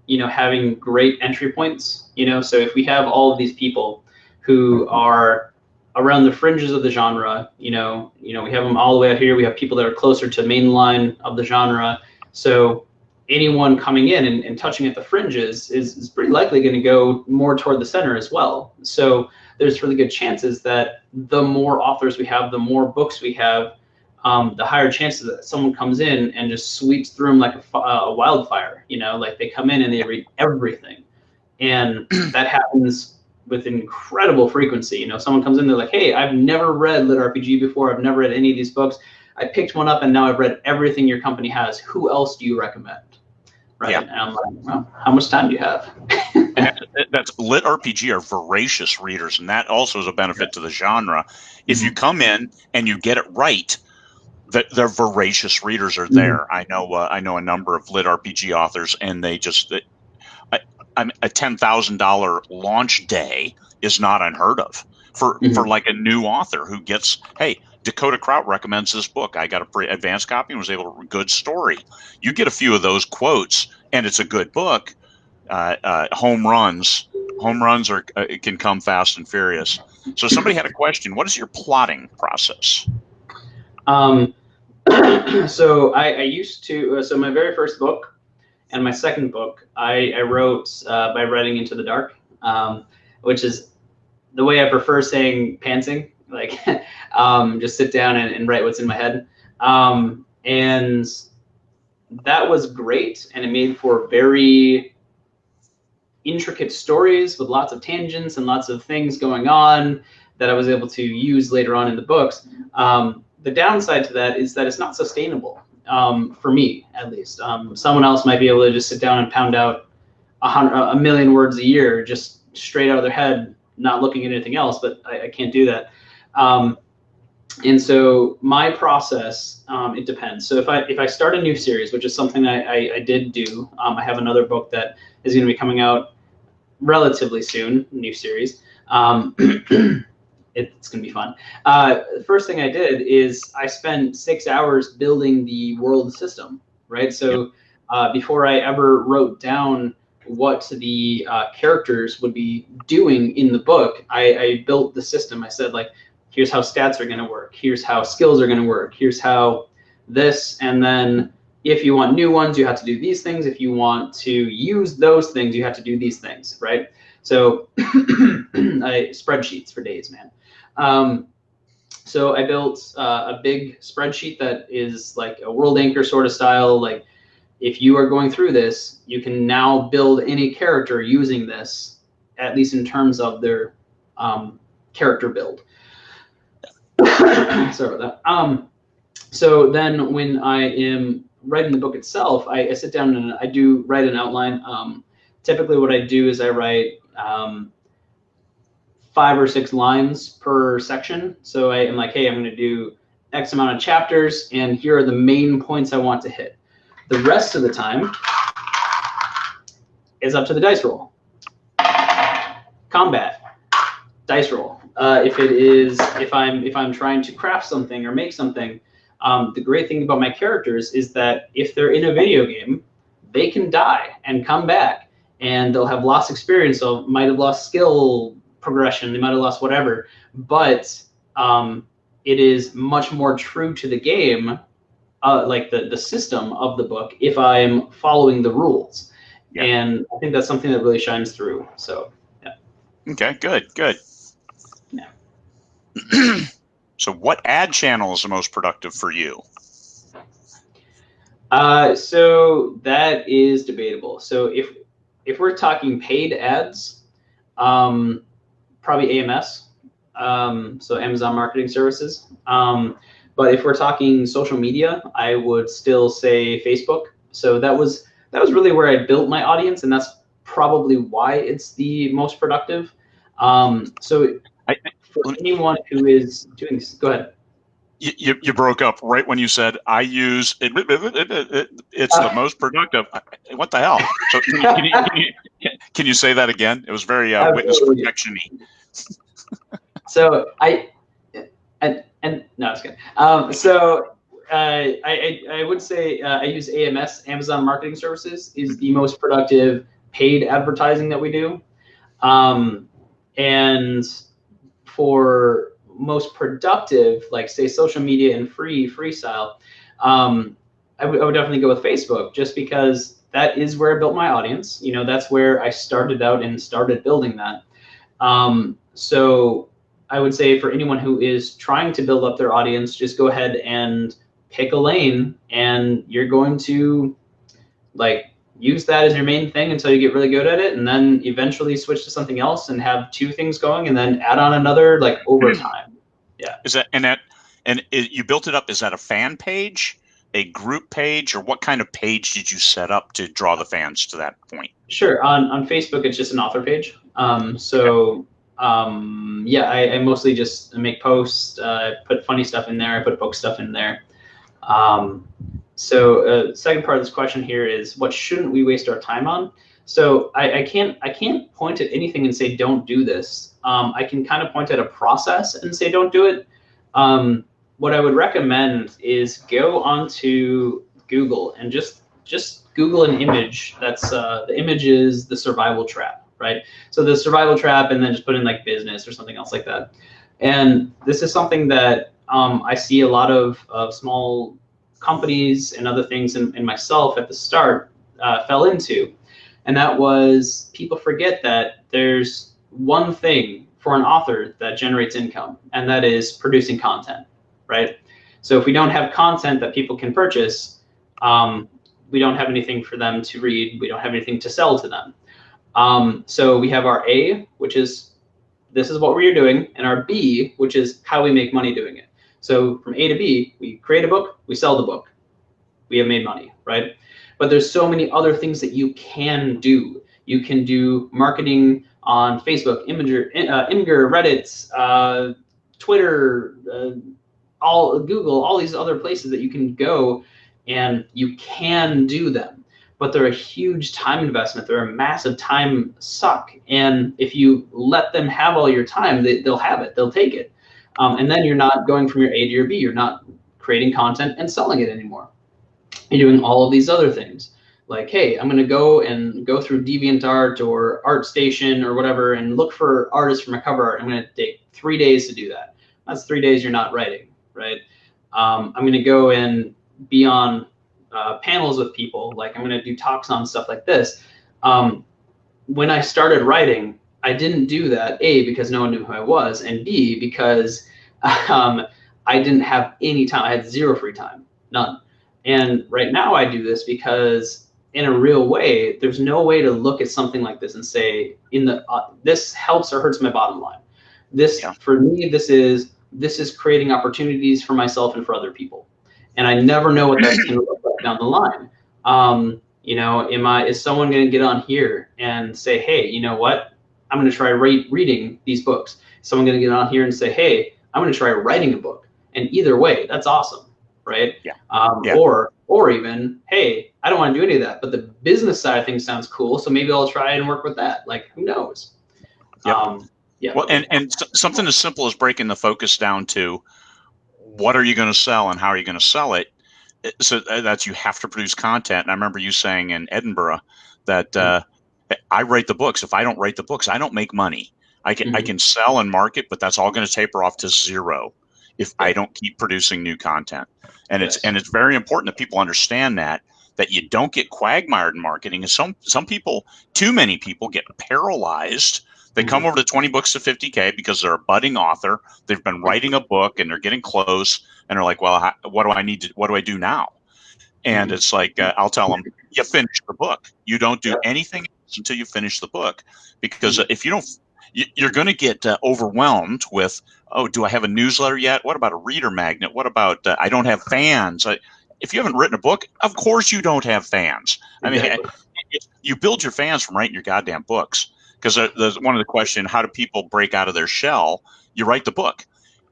you know, having great entry points, you know. So if we have all of these people who are around the fringes of the genre, you know, we have them all the way out here. We have people that are closer to mainline of the genre. So anyone coming in and touching at the fringes is pretty likely going to go more toward the center as well. So there's really good chances that the more authors we have, the more books we have, the higher chances that someone comes in and just sweeps through them like a wildfire. You know, like they come in and they read everything, and that happens with incredible frequency. You know, someone comes in, they're like, hey, I've never read LitRPG before. I've never read any of these books. I picked one up and now I've read everything your company has. Who else do you recommend? Right. And I'm like, well, how much time do you have? That's LitRPG are voracious readers, and that also is a benefit to the genre. If you come in and you get it right, that their voracious readers are there. I know a number of LitRPG authors, and they just a $10,000 launch day is not unheard of for like a new author who gets, hey, Dakota Krout recommends this book. I got a pre-advanced copy and was able to good story. You get a few of those quotes, and it's a good book. Home runs are can come fast and furious. So somebody had a question. What is your plotting process? So I used to. So my very first book and my second book, I wrote by writing into the dark, which is the way I prefer saying pantsing. Like, just sit down and write what's in my head. And that was great, and it made for very intricate stories with lots of tangents and lots of things going on that I was able to use later on in the books. The downside to that is that it's not sustainable, for me at least. Someone else might be able to just sit down and pound out a million words a year just straight out of their head, not looking at anything else, but I can't do that. And so my process, it depends. So if I start a new series, which is something I did do, I have another book that is going to be coming out relatively soon, new series. It's going to be fun. The first thing I did is I spent 6 hours building the world system, right? So before I ever wrote down what the characters would be doing in the book, I built the system. I said, like, here's how stats are going to work. Here's how skills are going to work. Here's how this, and then if you want new ones, you have to do these things. If you want to use those things, you have to do these things, right? So spreadsheets for days, man. So I built a big spreadsheet that is like a world anchor sort of style. Like, if you are going through this, you can now build any character using this, at least in terms of their character build. Sorry about that. So then when I am writing the book itself, I sit down and I do write an outline. Typically what I do is I write 5 or 6 lines per section. So I am like, hey, I'm going to do X amount of chapters, and here are the main points I want to hit. The rest of the time is up to the dice roll. Combat, dice roll. If I'm trying to craft something or make something, the great thing about my characters is that if they're in a video game, they can die and come back, and they'll have lost experience. So might have lost skill progression, they might have lost whatever, but it is much more true to the game, like the system of the book, if I'm following the rules. Yeah. And I think that's something that really shines through. So, yeah. Okay, good. Yeah. So what ad channel is the most productive for you? So that is debatable. So if we're talking paid ads, probably AMS. So Amazon Marketing Services. But if we're talking social media, I would still say Facebook. So that was really where I built my audience, and that's probably why it's the most productive. So for anyone who is doing this, go ahead. You broke up right when you said I use it. It's the most productive. What the hell? So can you say that again? It was very witness protection-y. So and no, it's good. So I would say I use AMS, Amazon Marketing Services, is the most productive paid advertising that we do. And for most productive, like say social media and freestyle, I would definitely go with Facebook, just because that is where I built my audience. You know, that's where I started out and started building that. So I would say for anyone who is trying to build up their audience, just go ahead and pick a lane, and you're going to like use that as your main thing until you get really good at it, and then eventually switch to something else and have two things going, and then add on another like over time. Yeah. Is that you built it up? Is that a fan page, a group page, or what kind of page did you set up to draw the fans to that point? Sure. On Facebook, it's just an author page. Yeah, I mostly just make posts, put funny stuff in there, I put book stuff in there. Second part of this question here is, what shouldn't we waste our time on? So I can't point at anything and say don't do this. I can kind of point at a process and say don't do it. What I would recommend is go onto Google and just Google an image. That's the image is the survival trap, right? So the survival trap, and then just put in like business or something else like that. And this is something that I see a lot of small companies and other things, and myself at the start fell into. And that was, people forget that there's one thing for an author that generates income, and that is producing content, right? So if we don't have content that people can purchase, we don't have anything for them to read. We don't have anything to sell to them. So we have our A, which is this is what we're doing, and our B, which is how we make money doing it. So from A to B, we create a book, we sell the book, we have made money, right? But there's so many other things that you can do. You can do marketing on Facebook, Imgur, Reddit, Twitter, Google, all these other places that you can go, and you can do them. But they're a huge time investment. They're a massive time suck. And if you let them have all your time, they'll have it. They'll take it. And then you're not going from your A to your B. You're not creating content and selling it anymore. You're doing all of these other things. Like, hey, I'm going to go through DeviantArt or ArtStation or whatever and look for artists for my cover art. I'm going to take 3 days to do that. That's 3 days you're not writing, right? I'm going to go and be on panels with people. Like, I'm going to do talks on stuff like this. When I started writing, I didn't do that, A, because no one knew who I was, and B, because I didn't have any time. I had zero free time, none. And right now I do this because in a real way, there's no way to look at something like this and say, this helps or hurts my bottom line. This, for me, this is creating opportunities for myself and for other people. And I never know what that's going to look like down the line. You know, is someone going to get on here and say, hey, you know what? I'm going to try reading these books. Is someone going to get on here and say, hey, I'm going to try writing a book. And either way, that's awesome, right? Yeah. Yeah. Or even, hey, I don't want to do any of that, but the business side of things sounds cool, so maybe I'll try and work with that. Like, who knows? Yep. Yeah. Well, and something as simple as breaking the focus down to what are you going to sell and how are you going to sell it. So that you have to produce content. And I remember you saying in Edinburgh that I write the books. If I don't write the books, I don't make money. I can sell and market, but that's all going to taper off to zero if I don't keep producing new content. And it's very important that people understand that you don't get quagmired in marketing. And some people, too many people, get paralyzed. They come over to 20 books to 50K because they're a budding author. They've been writing a book and they're getting close, and they're like, well, what do I do now? And it's like, I'll tell them, you finish the book. You don't do anything else until you finish the book, because if you don't, you're going to get overwhelmed with, oh, do I have a newsletter yet? What about a reader magnet? What about, I don't have fans. If you haven't written a book, of course you don't have fans. Exactly. I mean, you build your fans from writing your goddamn books. Because there's one of the question, how do people break out of their shell? You write the book,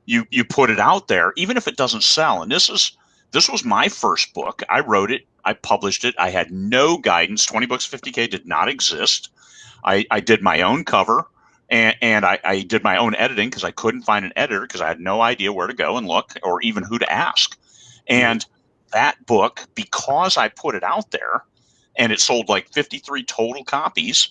you put it out there, even if it doesn't sell. And this was my first book. I wrote it, I published it. I had no guidance. 20 books, 50K did not exist. I did my own cover, and I did my own editing because I couldn't find an editor because I had no idea where to go and look or even who to ask. And that book, because I put it out there, and it sold like 53 total copies.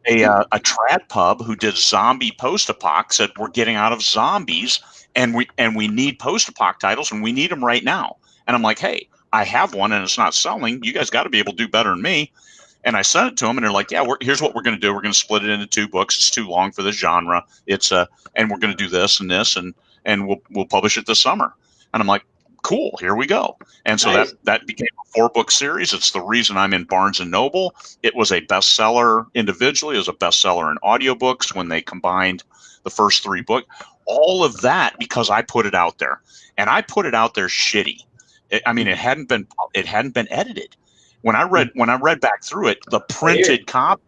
A trad pub who did zombie post-apoc said, we're getting out of zombies and we need post-apoc titles and we need them right now. And I'm like, hey, I have one and it's not selling. You guys got to be able to do better than me. And I sent it to them and they're like, yeah, here's what we're going to do. We're going to split it into 2 books. It's too long for the genre. And we're going to do this and this and we'll publish it this summer. And I'm like, cool, here we go. And so that became a 4-book series. It's the reason I'm in Barnes and Noble. It was a bestseller individually. It was a bestseller in audiobooks when they combined the first 3 books. All of that because I put it out there, and I put it out there shitty. It hadn't been edited. When I read back through it, the printed copy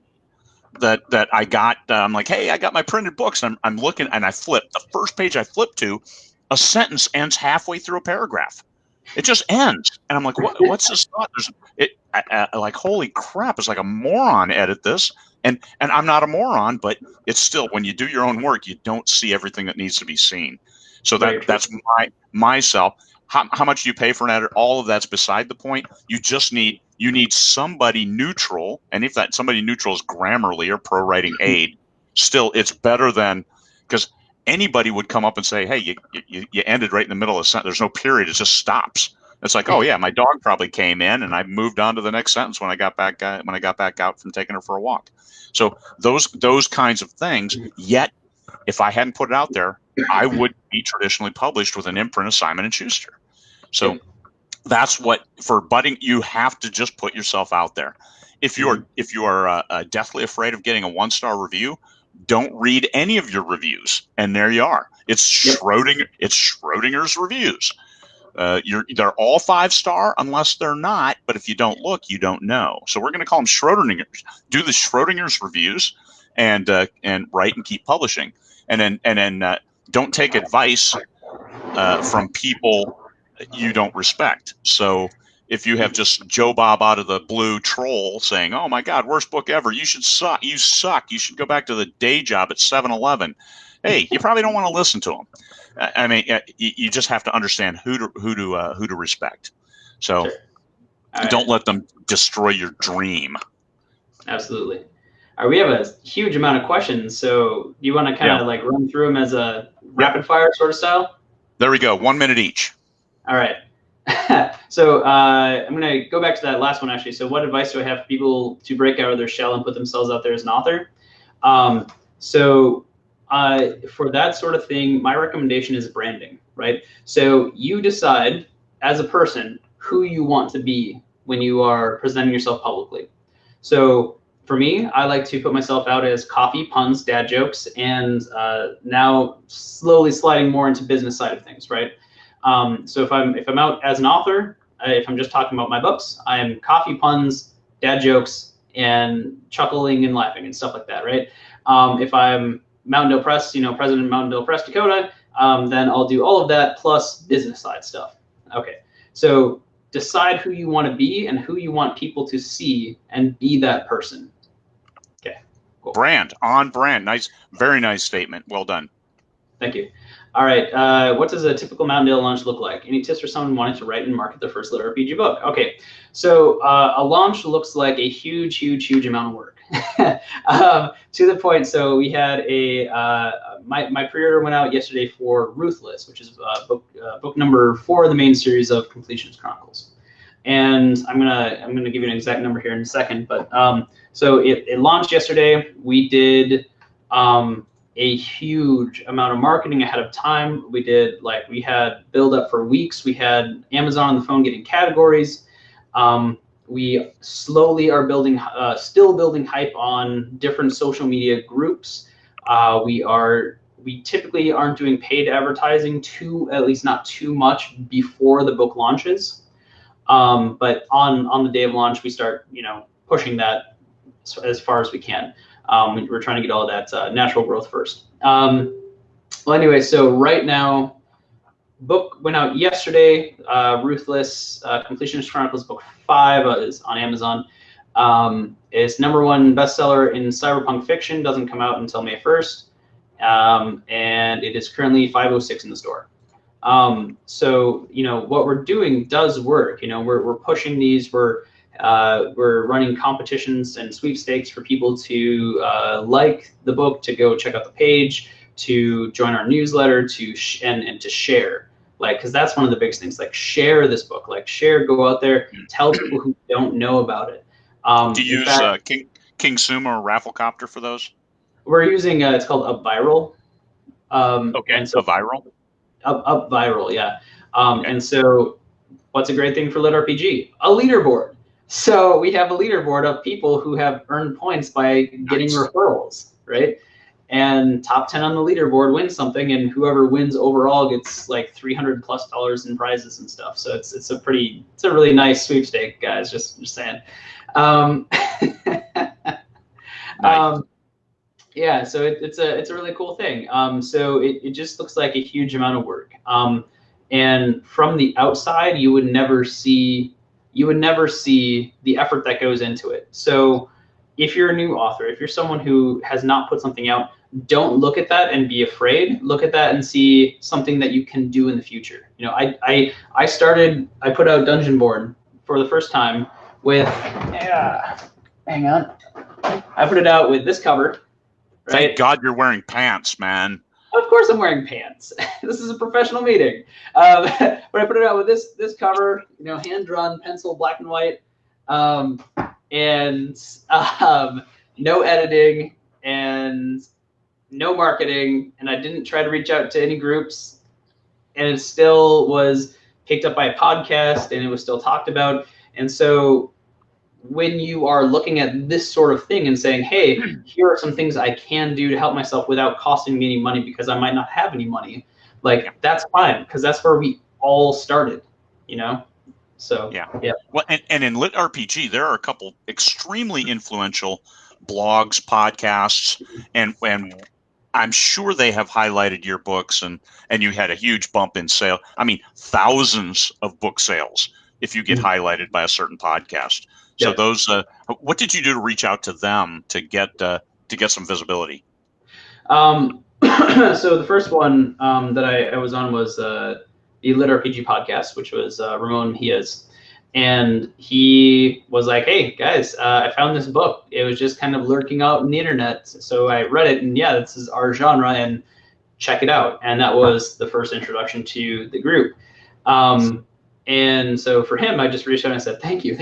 that I got, I'm like, hey, I got my printed books. And I'm looking, and I flipped the first page. I flipped to. A sentence ends halfway through a paragraph. It just ends. And I'm like, what's this thought? Like, holy crap, it's like a moron edit this. And I'm not a moron, but it's still, when you do your own work, you don't see everything that needs to be seen. So that's myself. How much do you pay for an editor? All of that's beside the point. You need somebody neutral. And if that somebody neutral is Grammarly or Pro Writing Aid, still it's better than, because anybody would come up and say, hey, you ended right in the middle of the sentence. There's no period. It just stops. It's like, oh yeah, my dog probably came in and I moved on to the next sentence when I got back out from taking her for a walk. So those kinds of things. Yet, if I hadn't put it out there, I would be traditionally published with an imprint of Simon and Schuster. So that's what, for budding, you have to just put yourself out there. If you are deathly afraid of getting a 1-star review, don't read any of your reviews. And there you are. It's Schrodinger's reviews. They're all 5-star unless they're not. But if you don't look, you don't know. So we're going to call them Schrodinger's. Do the Schrodinger's reviews and write and keep publishing. And then don't take advice from people you don't respect. So if you have just Joe Bob out of the blue troll saying, oh my God, worst book ever, you suck, you should go back to the day job at 7-Eleven. Hey, you probably don't want to listen to them. I mean, you just have to understand who to respect. So don't let them destroy your dream. Absolutely. All right, we have a huge amount of questions. So do you want to kind of like run through them as a rapid fire sort of style? There we go. 1 minute each. All right. So I'm going to go back to that last one, actually. So what advice do I have for people to break out of their shell and put themselves out there as an author? For that sort of thing, my recommendation is branding, right? So you decide as a person who you want to be when you are presenting yourself publicly. So for me, I like to put myself out as coffee, puns, dad jokes, and now slowly sliding more into business side of things, right? So if I'm out as an author, if I'm just talking about my books, I am coffee, puns, dad jokes, and chuckling and laughing and stuff like that, right? If I'm Mountain Dale Press, president of Mountain Dale Press, Dakota, then I'll do all of that plus business side stuff. Okay, so decide who you want to be and who you want people to see, and be that person. Okay, cool. Brand, on brand. Nice, very nice statement. Well done. Thank you. All right, what does a typical Mountain launch look like? Any tips for someone wanting to write and market their first LitRPG book? Okay, so a launch looks like a huge, huge, huge amount of work. To the point, so we had my pre-order went out yesterday for Ruthless, which is book number 4 of the main series of Completionist Chronicles. And I'm gonna give you an exact number here in a second, but so it launched yesterday. We did a huge amount of marketing ahead of time. We had build up for weeks. We had Amazon on the phone getting categories. We slowly are still building hype on different social media groups. We typically aren't doing paid advertising at least not too much before the book launches. But on the day of launch, we start, pushing that as far as we can. We're trying to get all of that natural growth first. Well, anyway, so right now, book went out yesterday. Ruthless, Completionist Chronicles Book 5 is on Amazon. It's #1 bestseller in cyberpunk fiction. Doesn't come out until May 1st, and it is currently $5.06 in the store. So what we're doing does work. We're pushing these. We're running competitions and sweepstakes for people to like the book, to go check out the page, to join our newsletter, and to share. Because that's one of the biggest things. Share this book. Go out there, tell people who don't know about it. Do you use King Suma or Rafflecopter for those? We're using it's called UpViral. Okay, and so UpViral. UpViral, yeah. Okay. And so, what's a great thing for LitRPG? A leaderboard. So we have a leaderboard of people who have earned points by getting referrals, right? And top 10 on the leaderboard wins something, and whoever wins overall gets like $300+ in prizes and stuff. So it's a really nice sweepstake, guys. Just saying. Nice. Yeah, so it's a really cool thing. So it just looks like a huge amount of work. And from the outside, you would never see the effort that goes into it. So if you're a new author, if you're someone who has not put something out, don't look at that and be afraid. Look at that and see something that you can do in the future. I put out Dungeon Born for the first time with, hang on. I put it out with this cover. Right? Thank God you're wearing pants, man. Of course I'm wearing pants. This is a professional meeting. But I put it out with this cover, hand-drawn pencil, black and white, and no editing and no marketing. And I didn't try to reach out to any groups. And it still was picked up by a podcast, and it was still talked about. And so when you are looking at this sort of thing and saying, hey, here are some things I can do to help myself without costing me any money because I might not have any money, that's fine, because that's where we all started, So, yeah. Well, and in LitRPG, there are a couple extremely influential blogs, podcasts, and I'm sure they have highlighted your books, and you had a huge bump in sale. I mean, thousands of book sales if you get highlighted by a certain podcast. So those, what did you do to reach out to them to get some visibility? So the first one that I was on was the LitRPG podcast, which was Ramon Hias. And he was like, hey, guys, I found this book. It was just kind of lurking out in the internet. So I read it, and this is our genre, and check it out. And that was the first introduction to the group. And so for him, I just reached out and I said, thank you.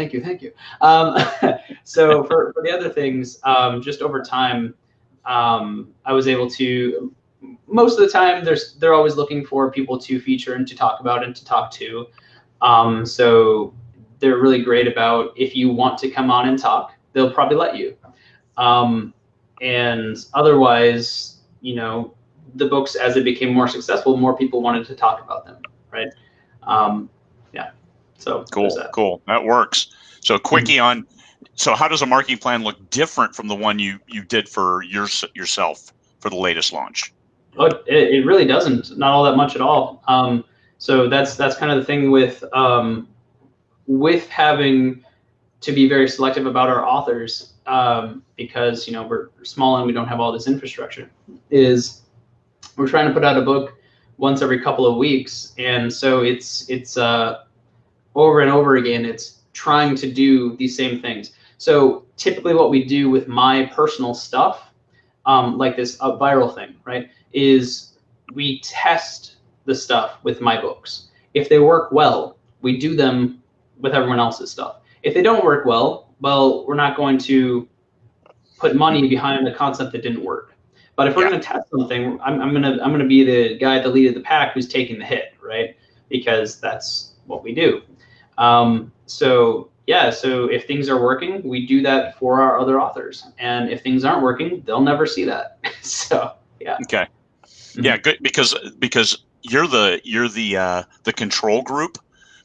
So for the other things, just over time, I was able to, most of the time, they're always looking for people to feature and to talk about and to talk to. So they're really great about, if you want to come on and talk, they'll probably let you. And otherwise, the books, as they became more successful, more people wanted to talk about them, right? So cool. That works. So quickie on. So how does a marketing plan look different from the one you did for yourself for the latest launch? Oh, it really doesn't. Not all that much at all. So that's kind of the thing with having to be very selective about our authors, because we're small and we don't have all this infrastructure. Is we're trying to put out a book once every couple of weeks, and so it's over and over again. It's trying to do these same things. So typically, what we do with my personal stuff, like this viral thing, right, is we test the stuff with my books. If they work well, we do them with everyone else's stuff. If they don't work well, we're not going to put money behind a concept that didn't work. But if we're going to test something, I'm gonna be the guy at the lead of the pack who's taking the hit, right? Because that's what we do. So if things are working, we do that for our other authors, and if things aren't working, they'll never see that. So yeah. Okay. Yeah, good, because you're the control group,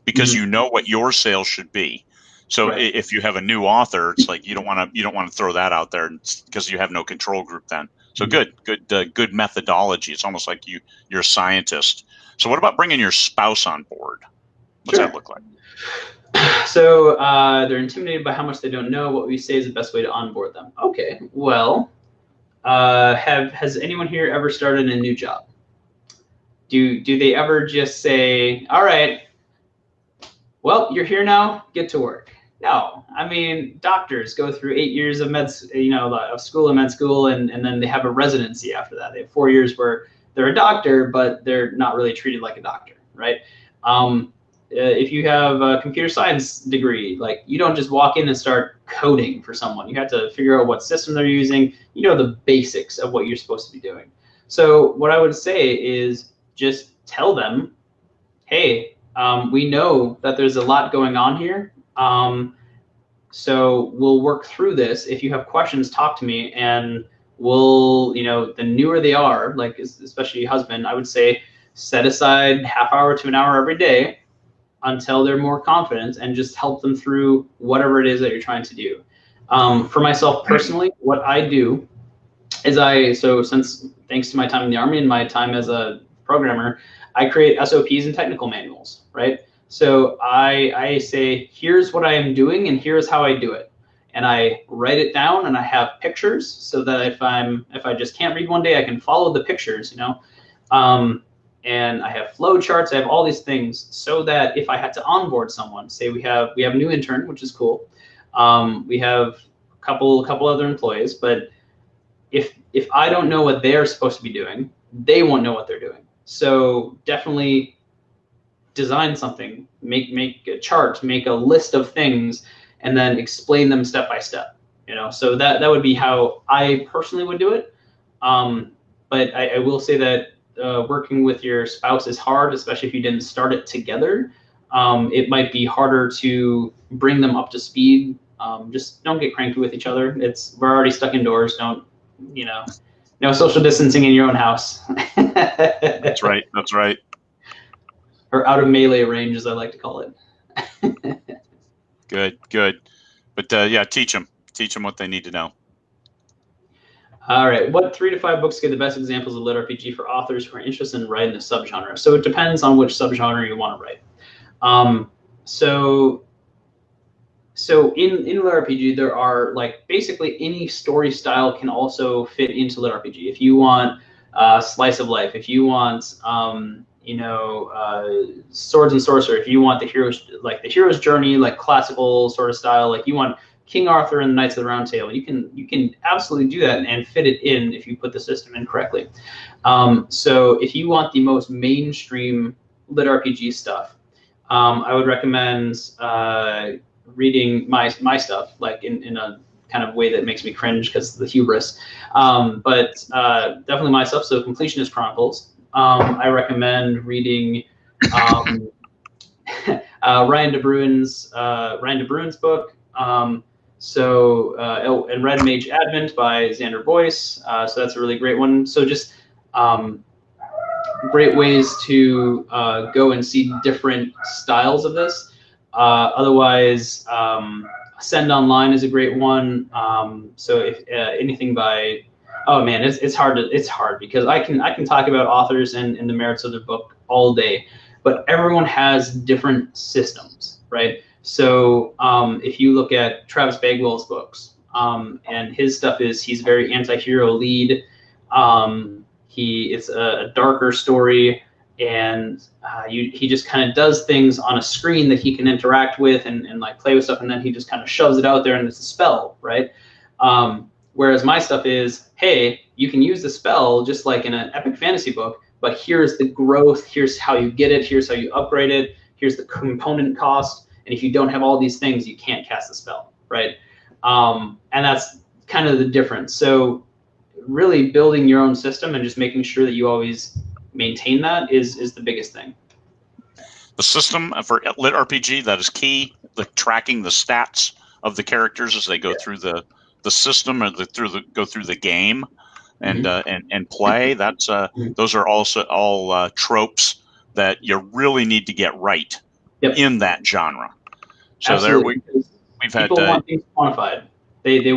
because you know what your sales should be. So Right. if you have a new author, it's like you don't want to throw that out there because you have no control group then. So good methodology. It's almost like you're a scientist. So what about bringing your spouse on board? What's that look like? So they're intimidated by how much they don't know. What we say is the best way to onboard them. Okay, well, has anyone here ever started a new job? Do they ever just say, all right, well, you're here now, get to work? No, I mean, doctors go through 8 years of of school and med school, and then they have a residency after that. They have 4 years where they're a doctor, but they're not really treated like a doctor, right? If you have a computer science degree, like, you don't just walk in and start coding for someone. You have to figure out what system they're using, the basics of what you're supposed to be doing. So what I would say is just tell them, hey, we know that there's a lot going on here. So we'll work through this. If you have questions, talk to me, and we'll, the newer they are, like especially husband, I would say set aside half hour to an hour every day until they're more confident, and just help them through whatever it is that you're trying to do. For myself personally, what I do is since thanks to my time in the Army and my time as a programmer, I create SOPs and technical manuals, right? So I say, here's what I am doing and here's how I do it. And I write it down, and I have pictures so that if I just can't read one day, I can follow the pictures, and I have flow charts. I have all these things so that if I had to onboard someone, say we have a new intern, which is cool. We have a couple other employees, but if I don't know what they're supposed to be doing, they won't know what they're doing. So definitely design something, make a chart, make a list of things, and then explain them step by step. So that would be how I personally would do it. But I will say that working with your spouse is hard, especially if you didn't start it together. It might be harder to bring them up to speed. Just don't get cranky with each other. We're already stuck indoors. Don't, no social distancing in your own house. That's right. Or out of melee range, as I like to call it. Good. But teach them what they need to know. All right, what 3 to 5 books give the best examples of LitRPG for authors who are interested in writing a subgenre? So it depends on which subgenre you want to write. So in LitRPG, there are, like, basically any story style can also fit into LitRPG. If you want slice of life, if you want swords and sorcery, if you want the hero's journey, like classical sort of style, like you want King Arthur and the Knights of the Round Table, you can absolutely do that and fit it in if you put the system in correctly. So if you want the most mainstream LitRPG stuff, I would recommend reading my stuff, like in a kind of way that makes me cringe because of the hubris. But definitely my stuff. So Completionist Chronicles. I recommend reading Ryan de Bruin's book. And Red Mage Advent by Xander Boyce. So that's a really great one. So just great ways to go and see different styles of this. Otherwise, Send Online is a great one. So if anything by Oh man, it's hard because I can talk about authors and the merits of their book all day, but everyone has different systems, right? So if you look at Travis Bagwell's books, and his stuff is he's very anti-hero lead. It's a darker story, and he just kind of does things on a screen that he can interact with and like play with stuff, and then he just kind of shoves it out there and it's a spell, right? Whereas my stuff is, hey, you can use the spell just like in an epic fantasy book, but here's the growth, here's how you get it, here's how you upgrade it, here's the component cost, and if you don't have all these things, you can't cast the spell, right? And that's kind of the difference. So really building your own system and just making sure that you always maintain that is the biggest thing. The system for LitRPG, that is key, the tracking the stats of the characters as they go through the system or go through the game and play. That's those are also all tropes that you really need to get right in that genre. So absolutely. we've had people want things quantified. They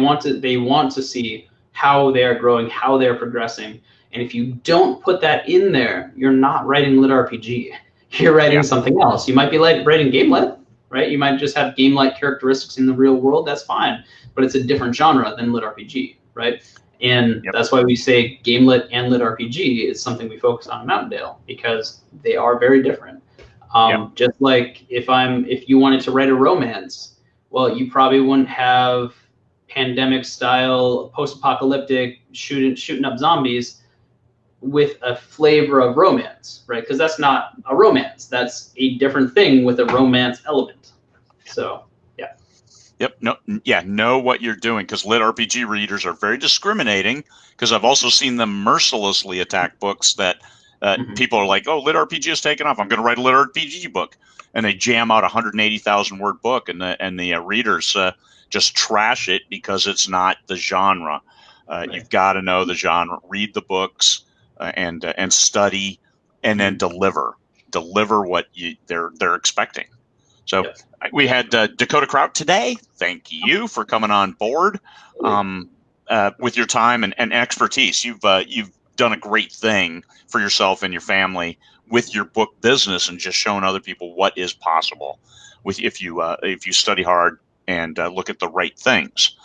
want to see how they are growing, how they're progressing. And if you don't put that in there, you're not writing LitRPG. You're writing something else. You might be writing game-lit, right? You might just have game-like characteristics in the real world. That's fine, but it's a different genre than LitRPG, right? And that's why we say game-lit and LitRPG is something we focus on in Mountaindale, because they are very different. Just like if you wanted to write a romance, well, you probably wouldn't have pandemic style post-apocalyptic shooting up zombies with a flavor of romance, right? Because that's not a romance. That's a different thing with a romance element. So, yeah. Yep. Know what you're doing, because LitRPG readers are very discriminating, because I've also seen them mercilessly attack books that people are like, oh, LitRPG is taken off. I'm going to write a LitRPG book. And they jam out a 180,000 word book, and the readers just trash it because it's not the genre. You've got to know the genre, read the books, and study, and then deliver what they're expecting. So we had Dakota Krout today. Thank you for coming on board with your time and expertise. You've done a great thing for yourself and your family with your book business, and just showing other people what is possible if you study hard and look at the right things.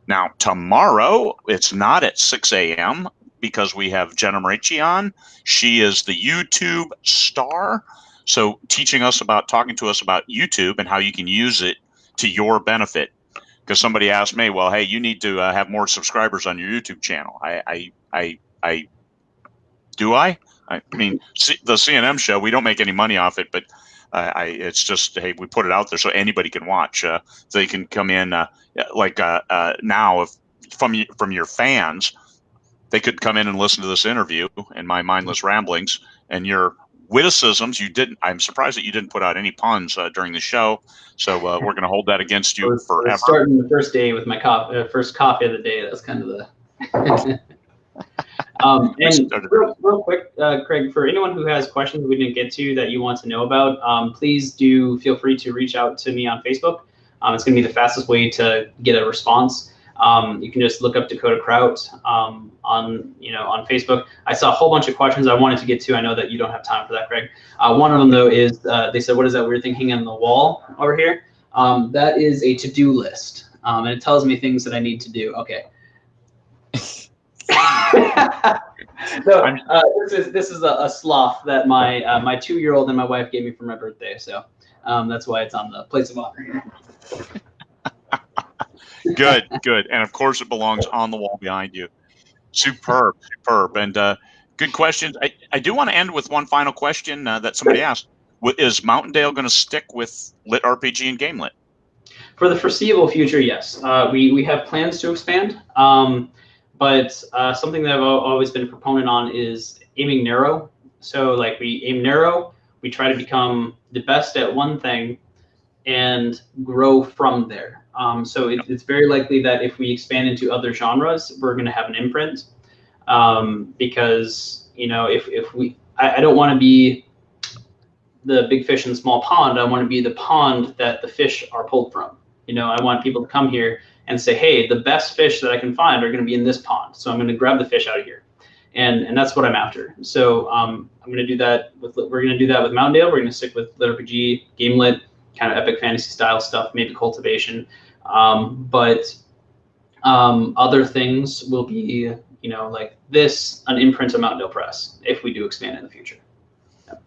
Now, tomorrow, it's not at 6 a.m. because we have Jenna Marici on. She is the YouTube star. So talking to us about YouTube and how you can use it to your benefit. Because somebody asked me, well, hey, you need to have more subscribers on your YouTube channel. Do I? I mean, the C&M show, we don't make any money off it, but it's just, hey, we put it out there so anybody can watch. So you can come in now, if from your fans, they could come in and listen to this interview and my mindless ramblings and your witticisms. I'm surprised that you didn't put out any puns during the show. So we're going to hold that against you forever. Starting the first day with my first coffee of the day. That's kind of the. And real quick, Craig, for anyone who has questions we didn't get to that you want to know about, please do feel free to reach out to me on Facebook. It's going to be the fastest way to get a response. You can just look up Dakota Krout on Facebook. I saw a whole bunch of questions I wanted to get to. I know that you don't have time for that, Craig. One of them though is they said, "What is that weird thing hanging on the wall over here?" That is a to-do list, and it tells me things that I need to do. Okay. So this is a sloth that my 2-year-old and my wife gave me for my birthday. So that's why it's on the place of honor here. Good. And of course it belongs on the wall behind you. Superb. And good questions. I do want to end with one final question that somebody asked. Is Mountaindale going to stick with LitRPG and GameLit? For the foreseeable future, yes. We have plans to expand, but something that I've always been a proponent on is aiming narrow. So like we aim narrow, we try to become the best at one thing and grow from there. So it's very likely that if we expand into other genres, we're going to have an imprint, because I don't want to be the big fish in the small pond. I want to be the pond that the fish are pulled from. I want people to come here and say, hey, the best fish that I can find are going to be in this pond, so I'm going to grab the fish out of here, and that's what I'm after. So I'm going to do that we're going to do that with Mountaindale. We're going to stick with LitRPG, Gamelit, kind of epic fantasy style stuff, maybe cultivation, but other things will be, like this, an imprint of Mountaindale Press, if we do expand in the future.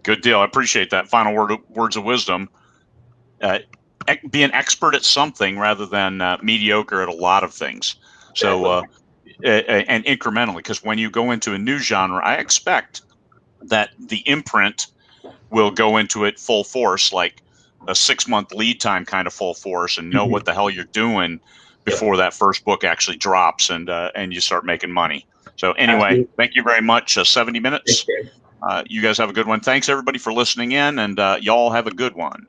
Good deal. I appreciate that. Final words of wisdom. Be an expert at something rather than mediocre at a lot of things. So, and incrementally, because when you go into a new genre, I expect that the imprint will go into it full force, like a 6-month lead time kind of full force, and know what the hell you're doing before that first book actually drops and you start making money. So anyway, Absolutely. Thank you very much. 70 minutes. You guys have a good one. Thanks everybody for listening in, and y'all have a good one.